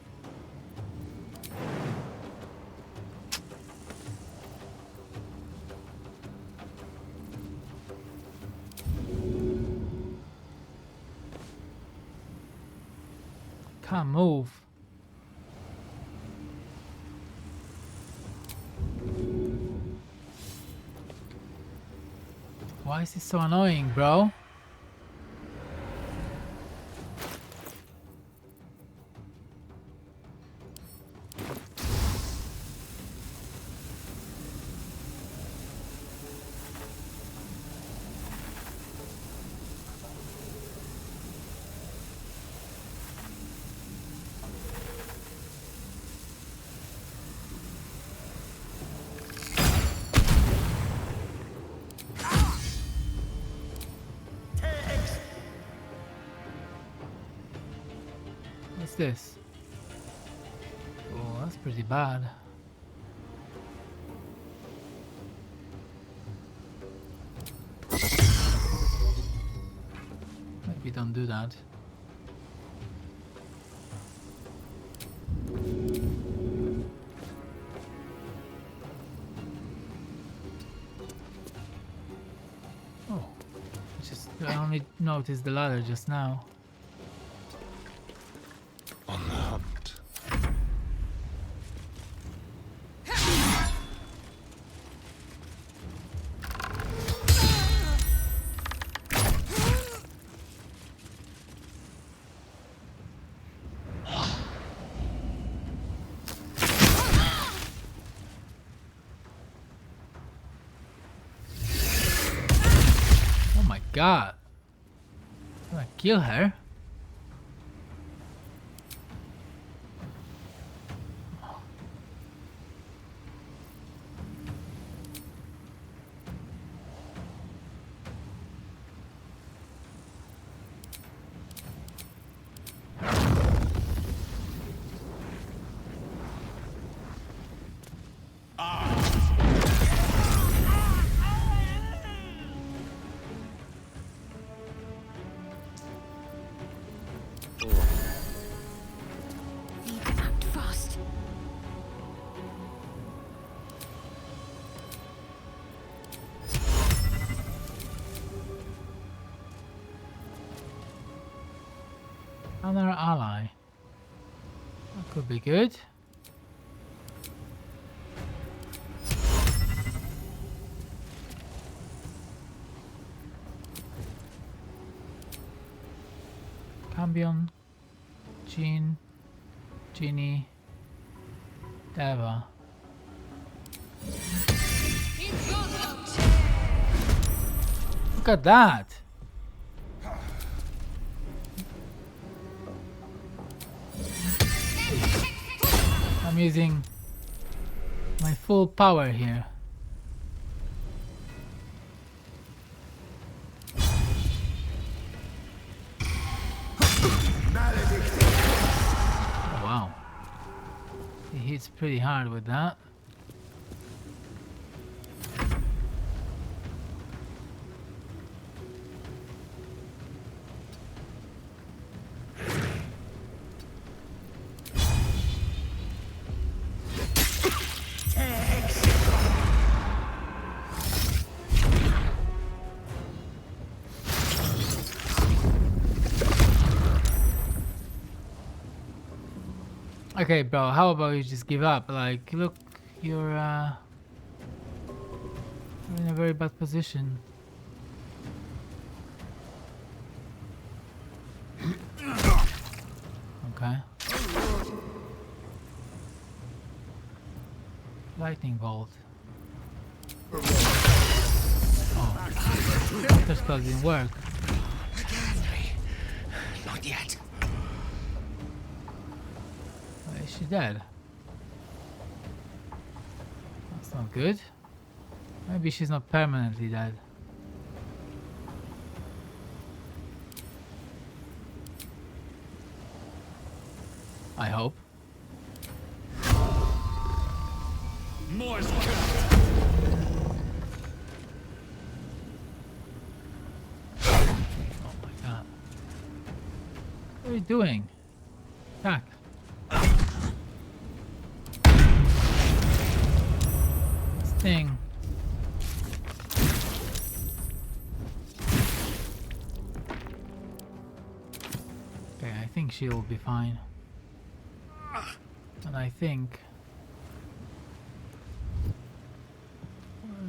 Can't move. Why is this so annoying, bro? What's this? Oh, that's pretty bad. Maybe don't do that. Oh, I only noticed the ladder just now. On the hunt. Oh my god. I'm gonna kill her. Another ally. That could be good. Cambion, Jean, Ginny, Deva. Look at that! I'm using my full power here. Oh, wow. He hits pretty hard with that. Okay, bro, how about you just give up? Like, look, you're in a very bad position. Okay. Lightning bolt. Oh, that spell didn't work. Not yet. Is she dead? That's not good. Maybe she's not permanently dead. I hope. More Oh my god. What are you doing? Attack. Thing. Okay, I think she will be fine. And I think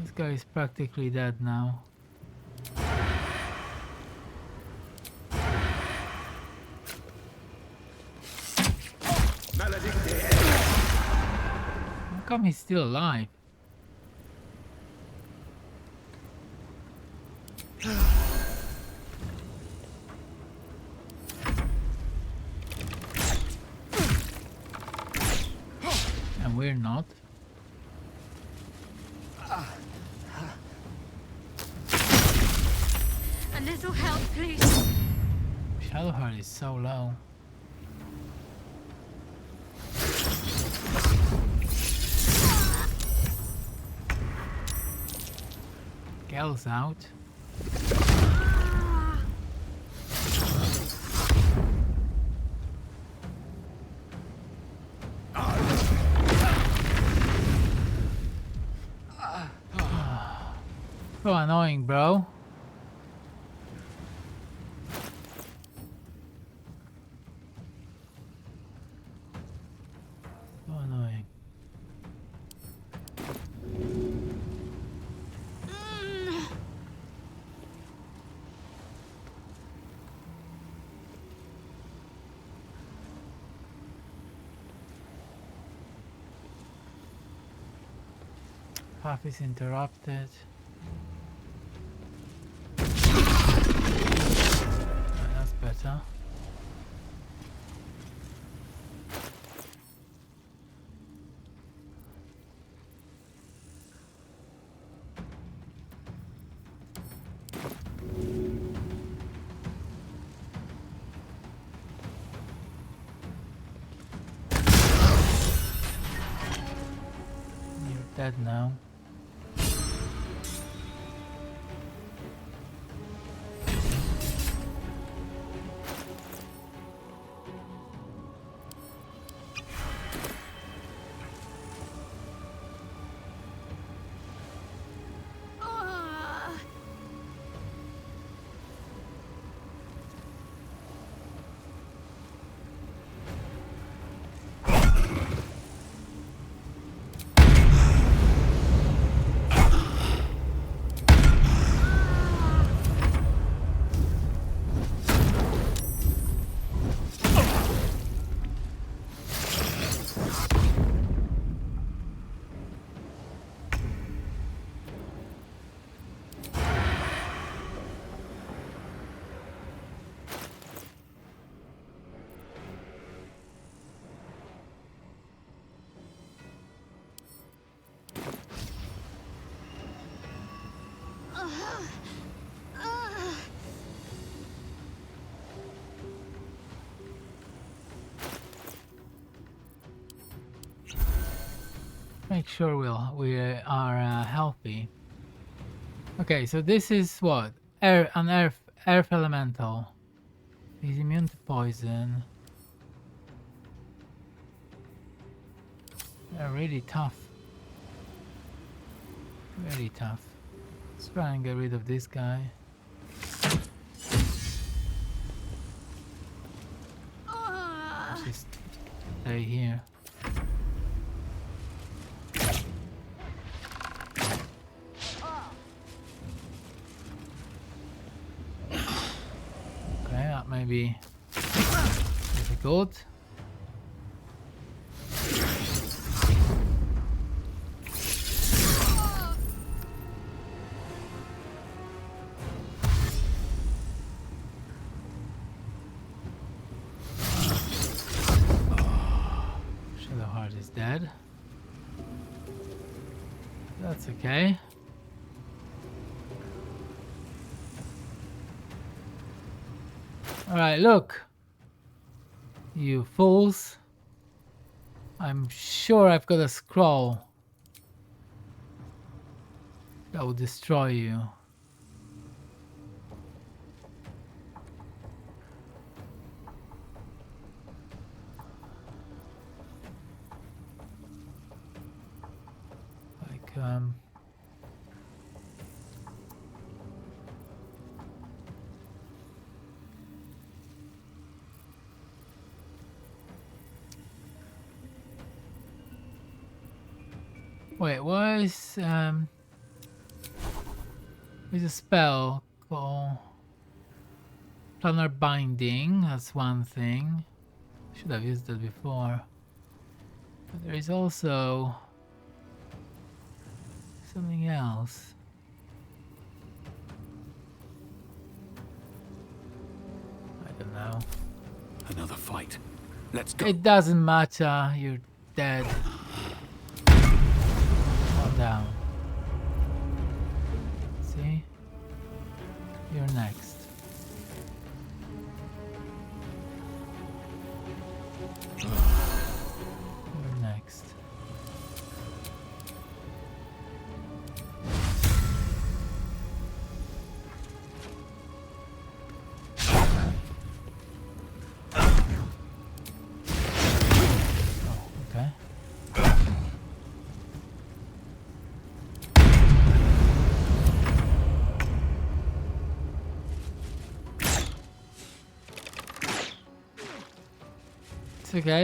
this guy is practically dead now. How come he's still alive? And we're not. A little help, please. Shadowheart is so low. Gale's out. So annoying, bro. So annoying. Path is interrupted. That's better. You're dead now. Make sure we are healthy. Okay, so this is what? An earth elemental. He's immune to poison. They're really tough. Very tough. Let's try and get rid of this guy. Let's just stay here. Okay, that may be difficult. Shadowheart is dead. That's okay. Alright, look. You fools. I'm sure I've got a scroll that will destroy you. Like, wait, what is there's a spell called Planar Binding, that's one thing. Should have used that before. But there is also something else. I don't know. Another fight. Let's go. It doesn't matter, you're dead. Calm down. See? You're next. You're next. Oh, okay.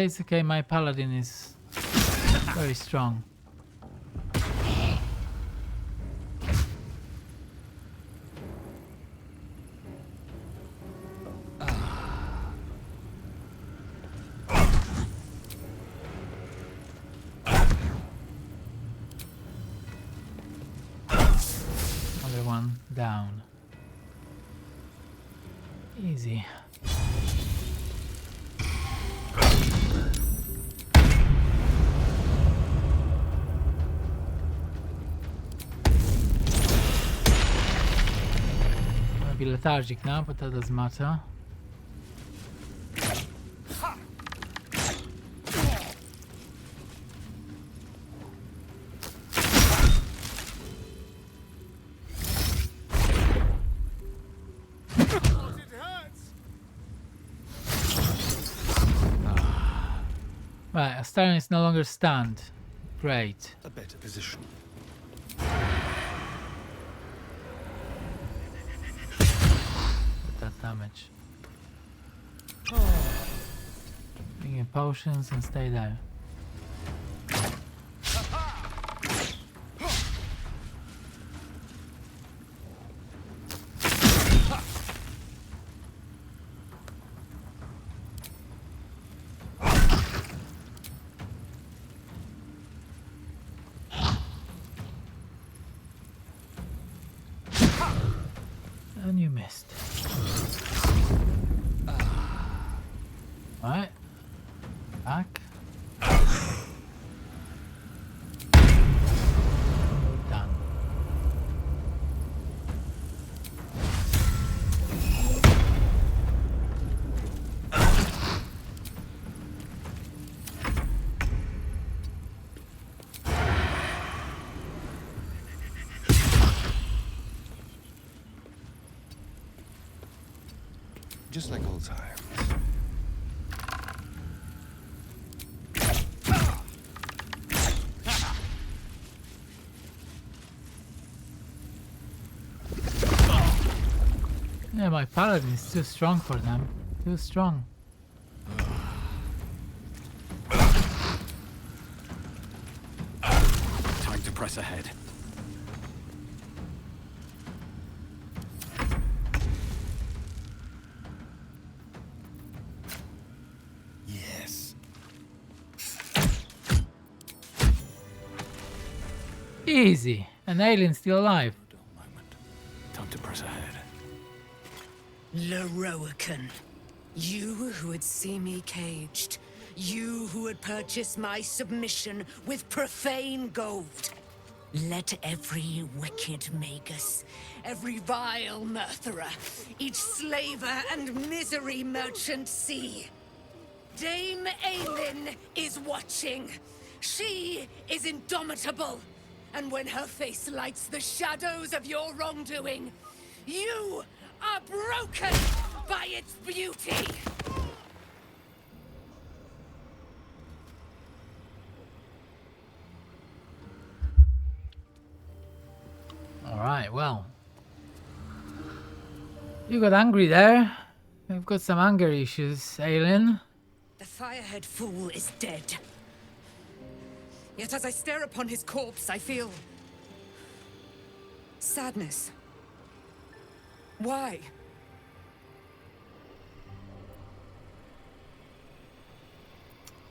It's okay, my Paladin is very strong. Another one down. Easy. Be lethargic now, but that doesn't matter. Right, Astarion is no longer stunned. Great. A better position. That damage. Bring in potions and stay there. And you missed. Alright. Back. Done. just like old times. Yeah, my Paladin is too strong for them. Too strong. Time to press ahead. Yes. Easy. An alien still alive. Time to press ahead. Lorroakan, you who would see me caged, you who would purchase my submission with profane gold. Let every wicked magus, every vile murtherer, each slaver and misery merchant see. Dame Aelin is watching. She is indomitable. And when her face lights the shadows of your wrongdoing, you are broken by its beauty. Alright, well. You got angry there. You've got some anger issues, Aelin. The Firehead Fool is dead. Yet as I stare upon his corpse, I feel sadness. Why?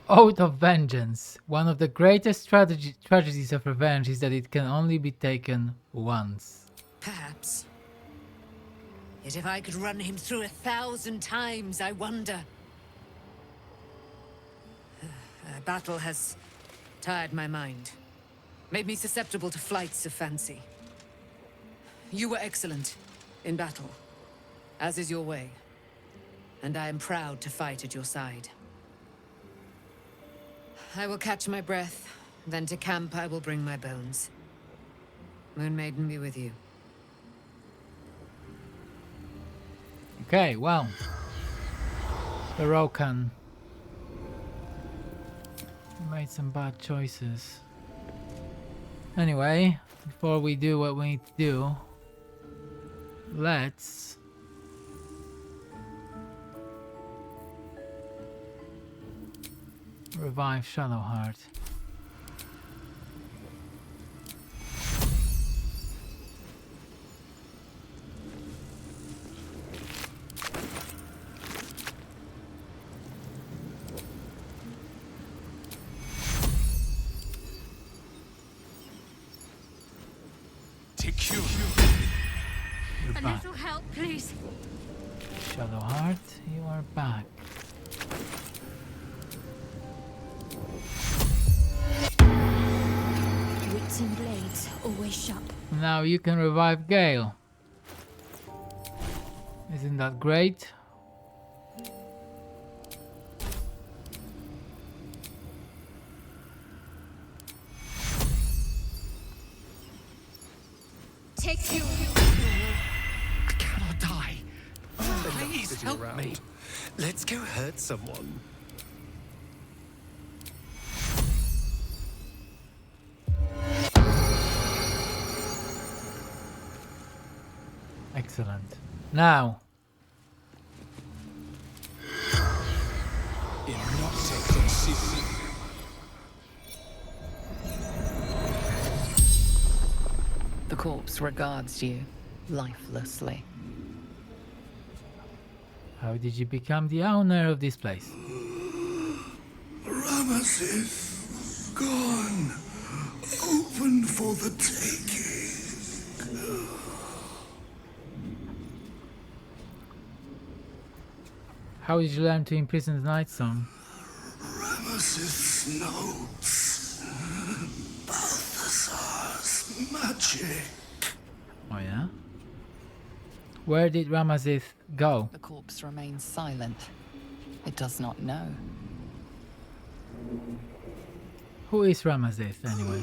Oath of Vengeance. One of the greatest tragedies of revenge is that it can only be taken once. Perhaps. Yet if I could run him through 1,000 times, I wonder. Battle has tired my mind. Made me susceptible to flights of fancy. You were excellent in battle, as is your way. And I am proud to fight at your side. I will catch my breath, then to camp I will bring my bones. Moon Maiden be with you. Okay, well. Lorroakan made some bad choices. Anyway, before we do what we need to do, let's revive Shadowheart. You're A back. little help, please. Shadowheart, you are back. Wits and blades, always sharp. Now you can revive Gale. Isn't that great? Take you. I cannot die. Please help me. Let's go hurt someone. Excellent. Now. The corpse regards you lifelessly. How did you become the owner of this place? Ramesses gone. Open for the taking. How did you learn to imprison the Nighstong? Ramesses' notes. Balthasar's magic. Oh yeah? Where did Ramesses go? The corpse remains silent. It does not know. Who is Ramesses anyway?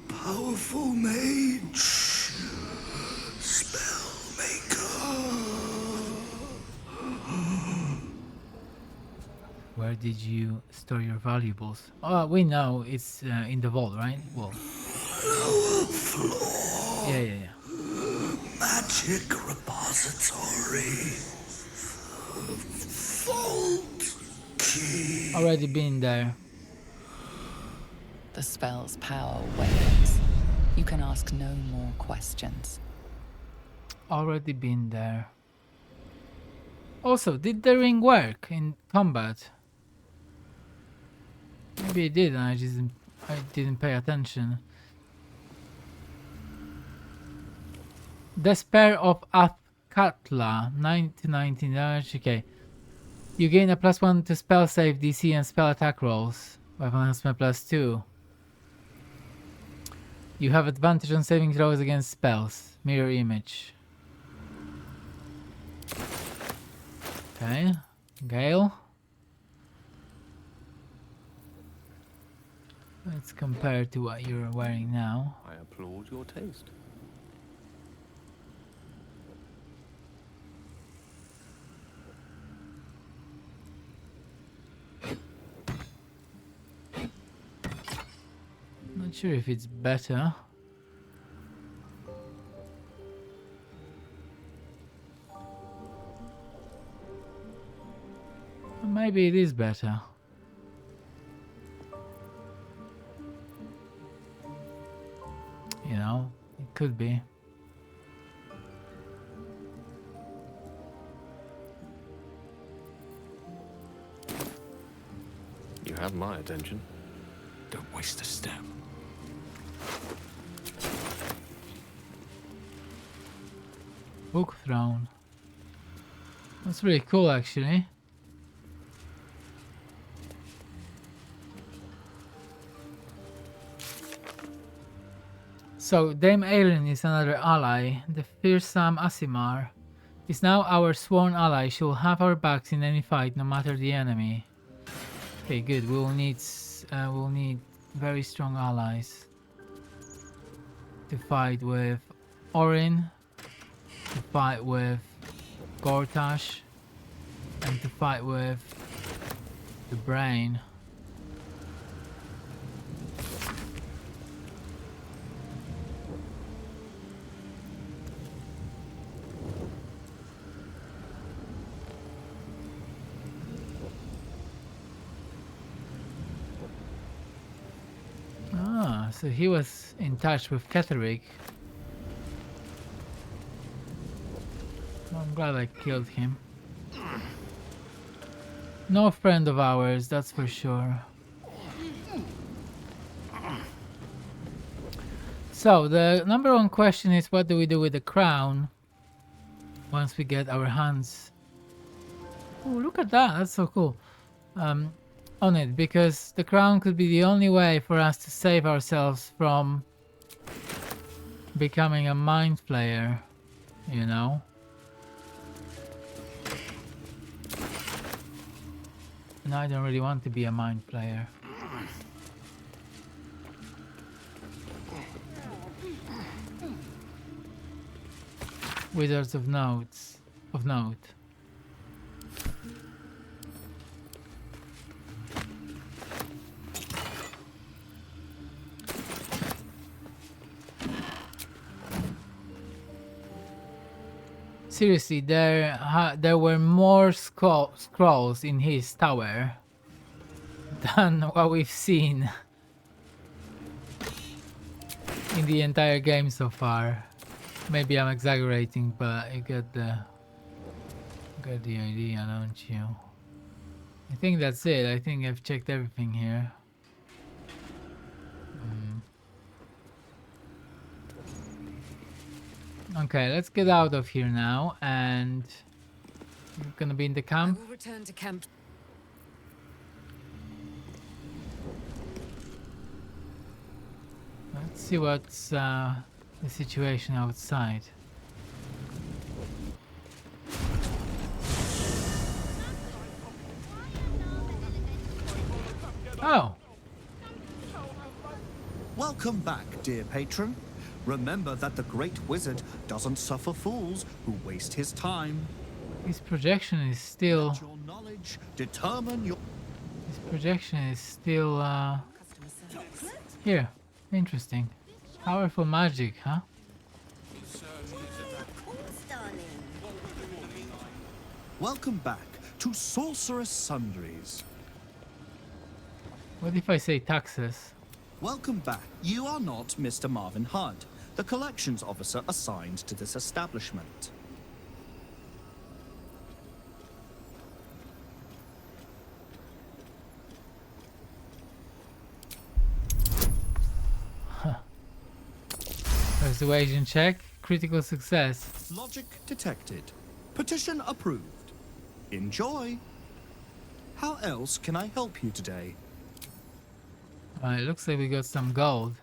Powerful mage. Spellmaker. Where did you store your valuables? Oh, we know it's in the vault, right? Well, yeah. Magic repository. Vault key. Already been there. The spell's power wanes. You can ask no more questions. Already been there. Also, did the ring work in combat? Maybe it did, and I didn't pay attention. Despair of Athkatla, 9 to 19 damage. Okay. You gain a +1 to spell save DC and spell attack rolls. Weapon enhancement +2. You have advantage on saving throws against spells. Mirror image. Okay. Gale. Let's compare to what you're wearing now. I applaud your taste. Not sure if it's better. Maybe it is better. You know, it could be. You have my attention. Don't waste a step. Book throne. That's really cool, actually. So, Dame Aelin is another ally. The fearsome Aasimar is now our sworn ally. She will have our backs in any fight, no matter the enemy. Okay, good. We'll need very strong allies to fight with Orin, to fight with Gortash, and to fight with the Brain. So he was in touch with Ketheric. I'm glad I killed him. No friend of ours, that's for sure. So the number one question is, what do we do with the crown once we get our hands? Oh, look at that, that's so cool. On it, because the crown could be the only way for us to save ourselves from becoming a mind flayer, you know. And I don't really want to be a mind flayer. Wizards of note. Seriously, there were more scrolls in his tower than what we've seen in the entire game so far. Maybe I'm exaggerating, but you get the idea, don't you? I think that's it. I think I've checked everything here. Okay, let's get out of here now, and we're gonna be in the camp. I will return to camp. Let's see what's the situation outside. Oh! Welcome back, dear patron. Remember that the great wizard doesn't suffer fools who waste his time. His projection is still... Let your knowledge determine your... Projection is still here. Interesting. Powerful magic, huh? Welcome back to Sorceress Sundries. What if I say taxes? Welcome back. You are not Mr. Marvin Hunt, the collections officer assigned to this establishment. Persuasion check, critical success. Logic detected. Petition approved. Enjoy. How else can I help you today? Alright, looks like we got some gold.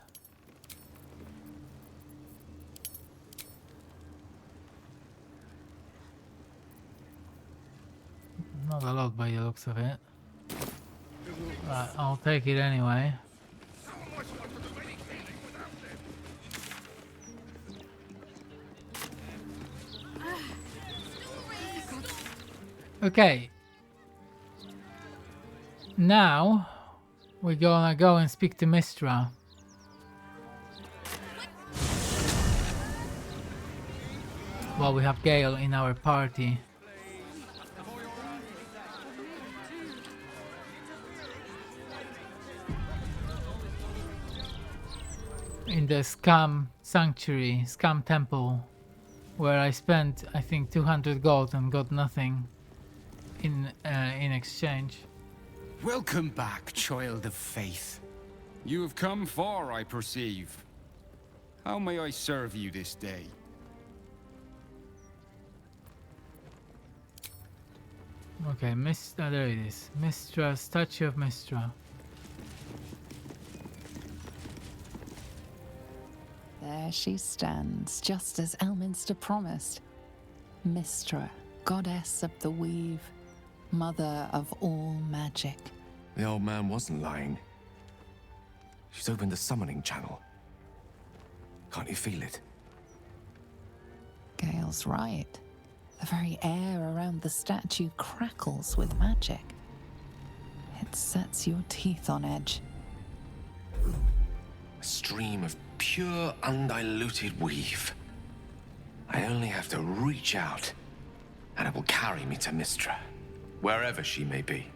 Not a lot by the looks of it. Right, I'll take it anyway. Okay. Now we're gonna go and speak to Mystra. Well, we have Gale in our party. In the Scam Sanctuary, Scam Temple, where I spent, I think, 200 gold and got nothing in exchange. Welcome back, child of faith. You have come far, I perceive. How may I serve you this day? Okay, there it is. Mystra, statue of Mystra. There she stands, just as Elminster promised. Mystra, goddess of the weave, mother of all magic. The old man wasn't lying. She's opened the summoning channel. Can't you feel it? Gale's right. The very air around the statue crackles with magic. It sets your teeth on edge. A stream of pure, undiluted weave. I only have to reach out, and it will carry me to Mystra, wherever she may be.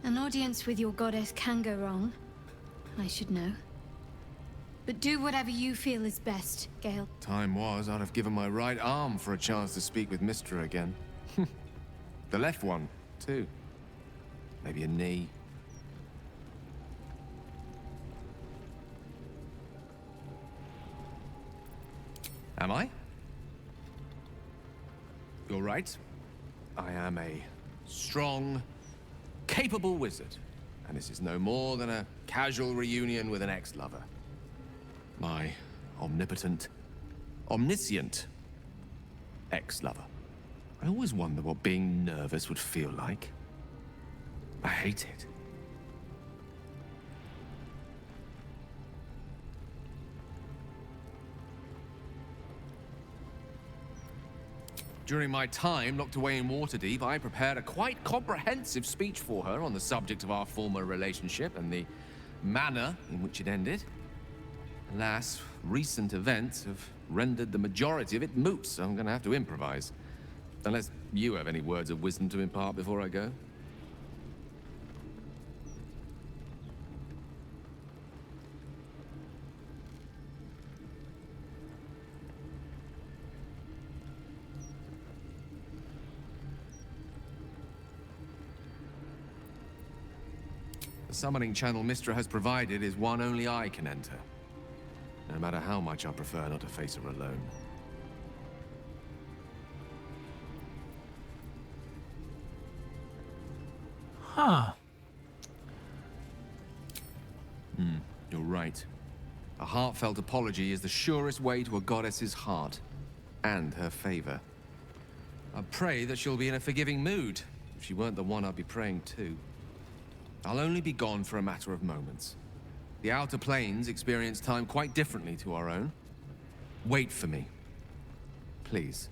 An audience with your goddess can go wrong. I should know. But do whatever you feel is best, Gale. Time was, I'd have given my right arm for a chance to speak with Mystra again. The left one, too. Maybe a knee. Am I? You're right. I am a strong, capable wizard. And this is no more than a casual reunion with an ex-lover. My omnipotent, omniscient ex-lover. I always wonder what being nervous would feel like. I hate it. During my time locked away in Waterdeep, I prepared a quite comprehensive speech for her on the subject of our former relationship and the manner in which it ended. Alas, recent events have rendered the majority of it moot, so I'm going to have to improvise. Unless you have any words of wisdom to impart before I go. The summoning channel Mystra has provided is one only I can enter. No matter how much I prefer not to face her alone. Huh. You're right. A heartfelt apology is the surest way to a goddess's heart. And her favor. I pray that she'll be in a forgiving mood. If she weren't the one I'd be praying to. I'll only be gone for a matter of moments. The Outer Planes experience time quite differently to our own. Wait for me. Please.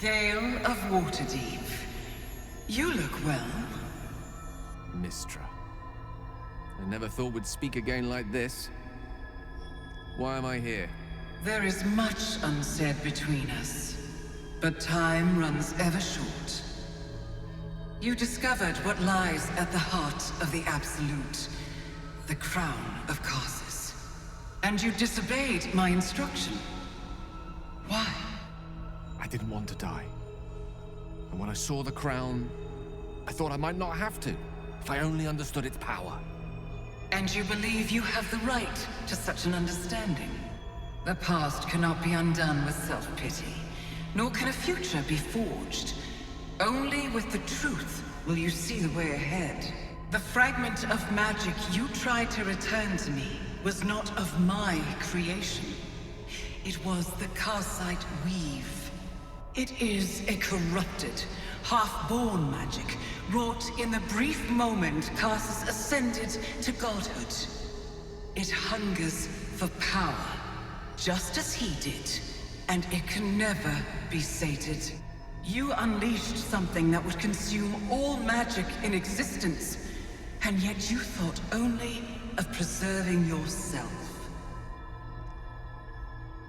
Gale of Waterdeep. You look well. Mystra. I never thought we'd speak again like this. Why am I here? There is much unsaid between us, but time runs ever short. You discovered what lies at the heart of the Absolute, the crown of Karsus. And you disobeyed my instruction. Why? I didn't want to die. And when I saw the crown, I thought I might not have to, if I only understood its power. And you believe you have the right to such an understanding? The past cannot be undone with self-pity, nor can a future be forged. Only with the truth will you see the way ahead. The fragment of magic you tried to return to me was not of my creation. It was the Karsite Weave. It is a corrupted, half-born magic, wrought in the brief moment Karsus ascended to godhood. It hungers for power, just as he did, and it can never be sated. You unleashed something that would consume all magic in existence, and yet you thought only of preserving yourself.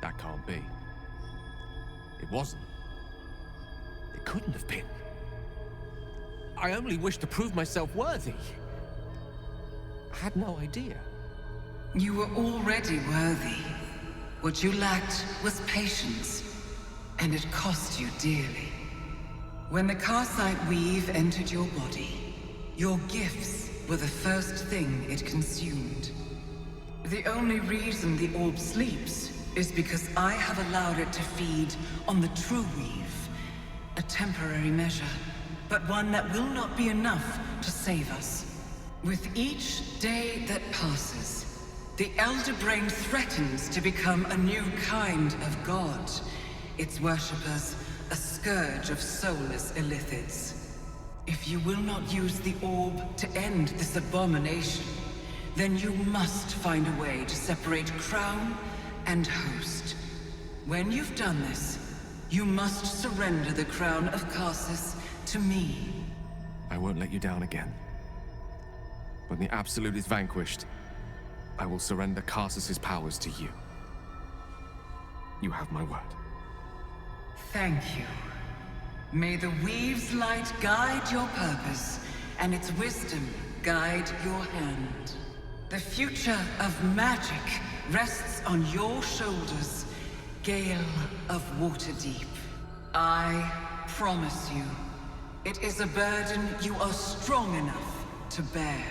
That can't be. It wasn't. It couldn't have been. I only wished to prove myself worthy. I had no idea. You were already worthy. What you lacked was patience, and it cost you dearly. When the Karsite Weave entered your body, your gifts were the first thing it consumed. The only reason the orb sleeps is because I have allowed it to feed on the true weave. A temporary measure, but one that will not be enough to save us. With each day that passes, the Elder Brain threatens to become a new kind of god. Its worshippers, a scourge of soulless illithids. If you will not use the orb to end this abomination, then you must find a way to separate crown and host. When you've done this, you must surrender the crown of Karsus to me. I won't let you down again. When the Absolute is vanquished, I will surrender Karsus's powers to you. You have my word. Thank you. May the Weave's light guide your purpose, and its wisdom guide your hand. The future of magic rests on your shoulders, Gale of Waterdeep. I promise you, it is a burden you are strong enough to bear.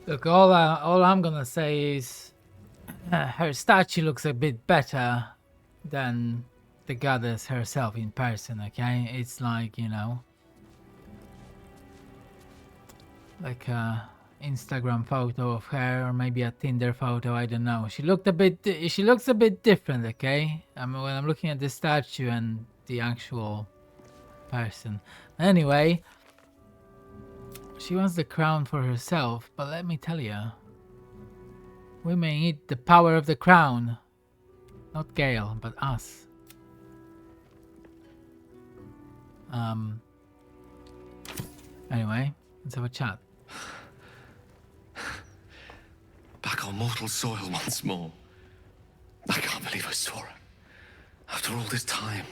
Look, all I'm gonna say is her statue looks a bit better than the goddess herself in person, okay? It's like, you know, like a Instagram photo of her, or maybe a Tinder photo, I don't know. She looks a bit different, okay? I mean, when I'm looking at the statue and the actual person. Anyway, she wants the crown for herself, but let me tell you, we may need the power of the crown. Not Gale, but us. Anyway, let's have a chat. Back on mortal soil once more. I can't believe I saw her. After all this time.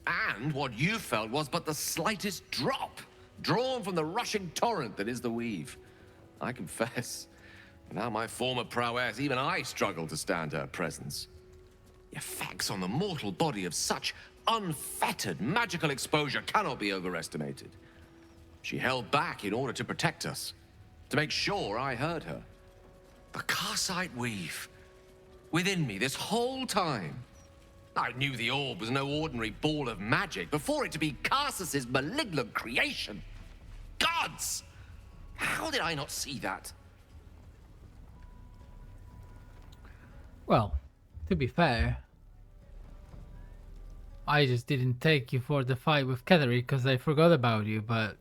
And what you felt was but the slightest drop, drawn from the rushing torrent that is the weave. I confess, without my former prowess, even I struggle to stand her presence. The effects on the mortal body of such unfettered magical exposure cannot be overestimated. She held back in order to protect us, to make sure I heard her. The Karsite weave, within me this whole time. I knew the orb was no ordinary ball of magic before it to be Karsus's malignant creation. Gods! How did I not see that? Well, to be fair, I just didn't take you for the fight with Kettering because I forgot about you, but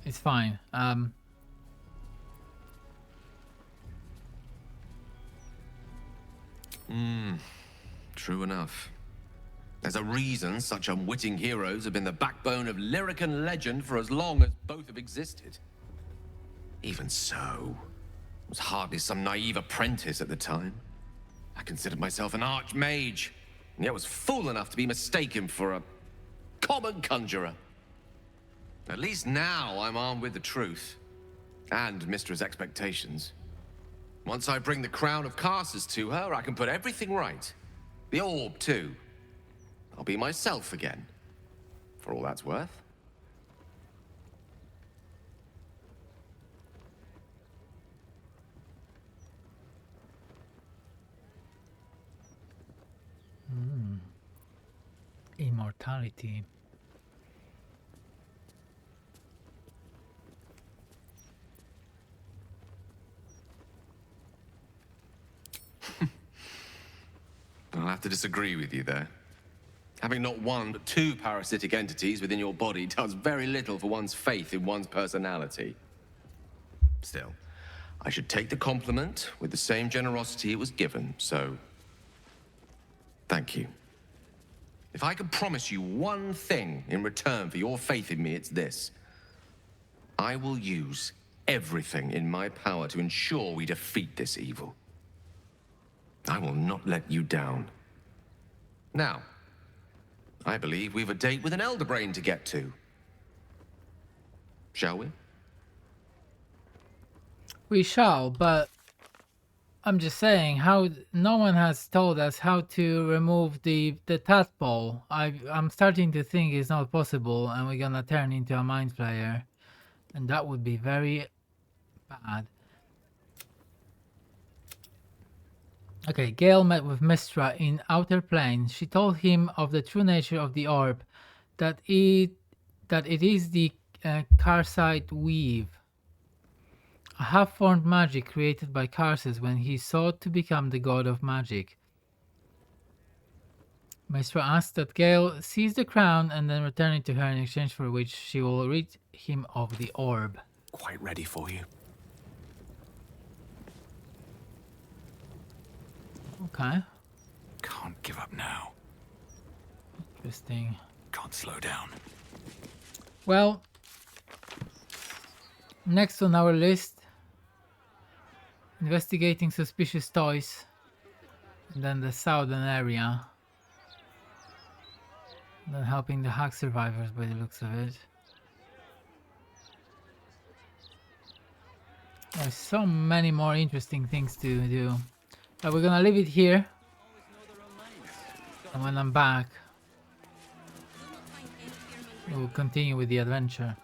it's fine. True enough. There's a reason such unwitting heroes have been the backbone of Lorroakan legend for as long as both have existed. Even so, I was hardly some naive apprentice at the time. I considered myself an archmage, and yet was fool enough to be mistaken for a common conjurer. At least now I'm armed with the truth, and Mystra's expectations. Once I bring the crown of Karsus to her, I can put everything right. The orb, too. I'll be myself again, for all that's worth. Immortality. I'll have to disagree with you there. Having not one but two parasitic entities within your body does very little for one's faith in one's personality. Still, I should take the compliment with the same generosity it was given, so thank you. If I could promise you one thing in return for your faith in me, it's this. I will use everything in my power to ensure we defeat this evil. I will not let you down. Now, I believe we've a date with an Elderbrain to get to. Shall we? We shall, but I'm just saying, how no one has told us how to remove the tadpole. I'm starting to think it's not possible, and we're gonna turn into a mind player, and that would be very bad. Okay, Gale met with Mystra in Outer Plains. She told him of the true nature of the orb, that it is the Karsite weave, a half-formed magic created by Karsus when he sought to become the god of magic. Mystra asked that Gale seize the crown and then return it to her, in exchange for which she will rid him of the orb. Quite ready for you. Okay. Can't give up now. Interesting. Can't slow down. Well, next on our list, investigating suspicious toys, and then the southern area, and then helping the hack survivors by the looks of it. There's so many more interesting things to do. But we're gonna leave it here, and when I'm back, we'll continue with the adventure.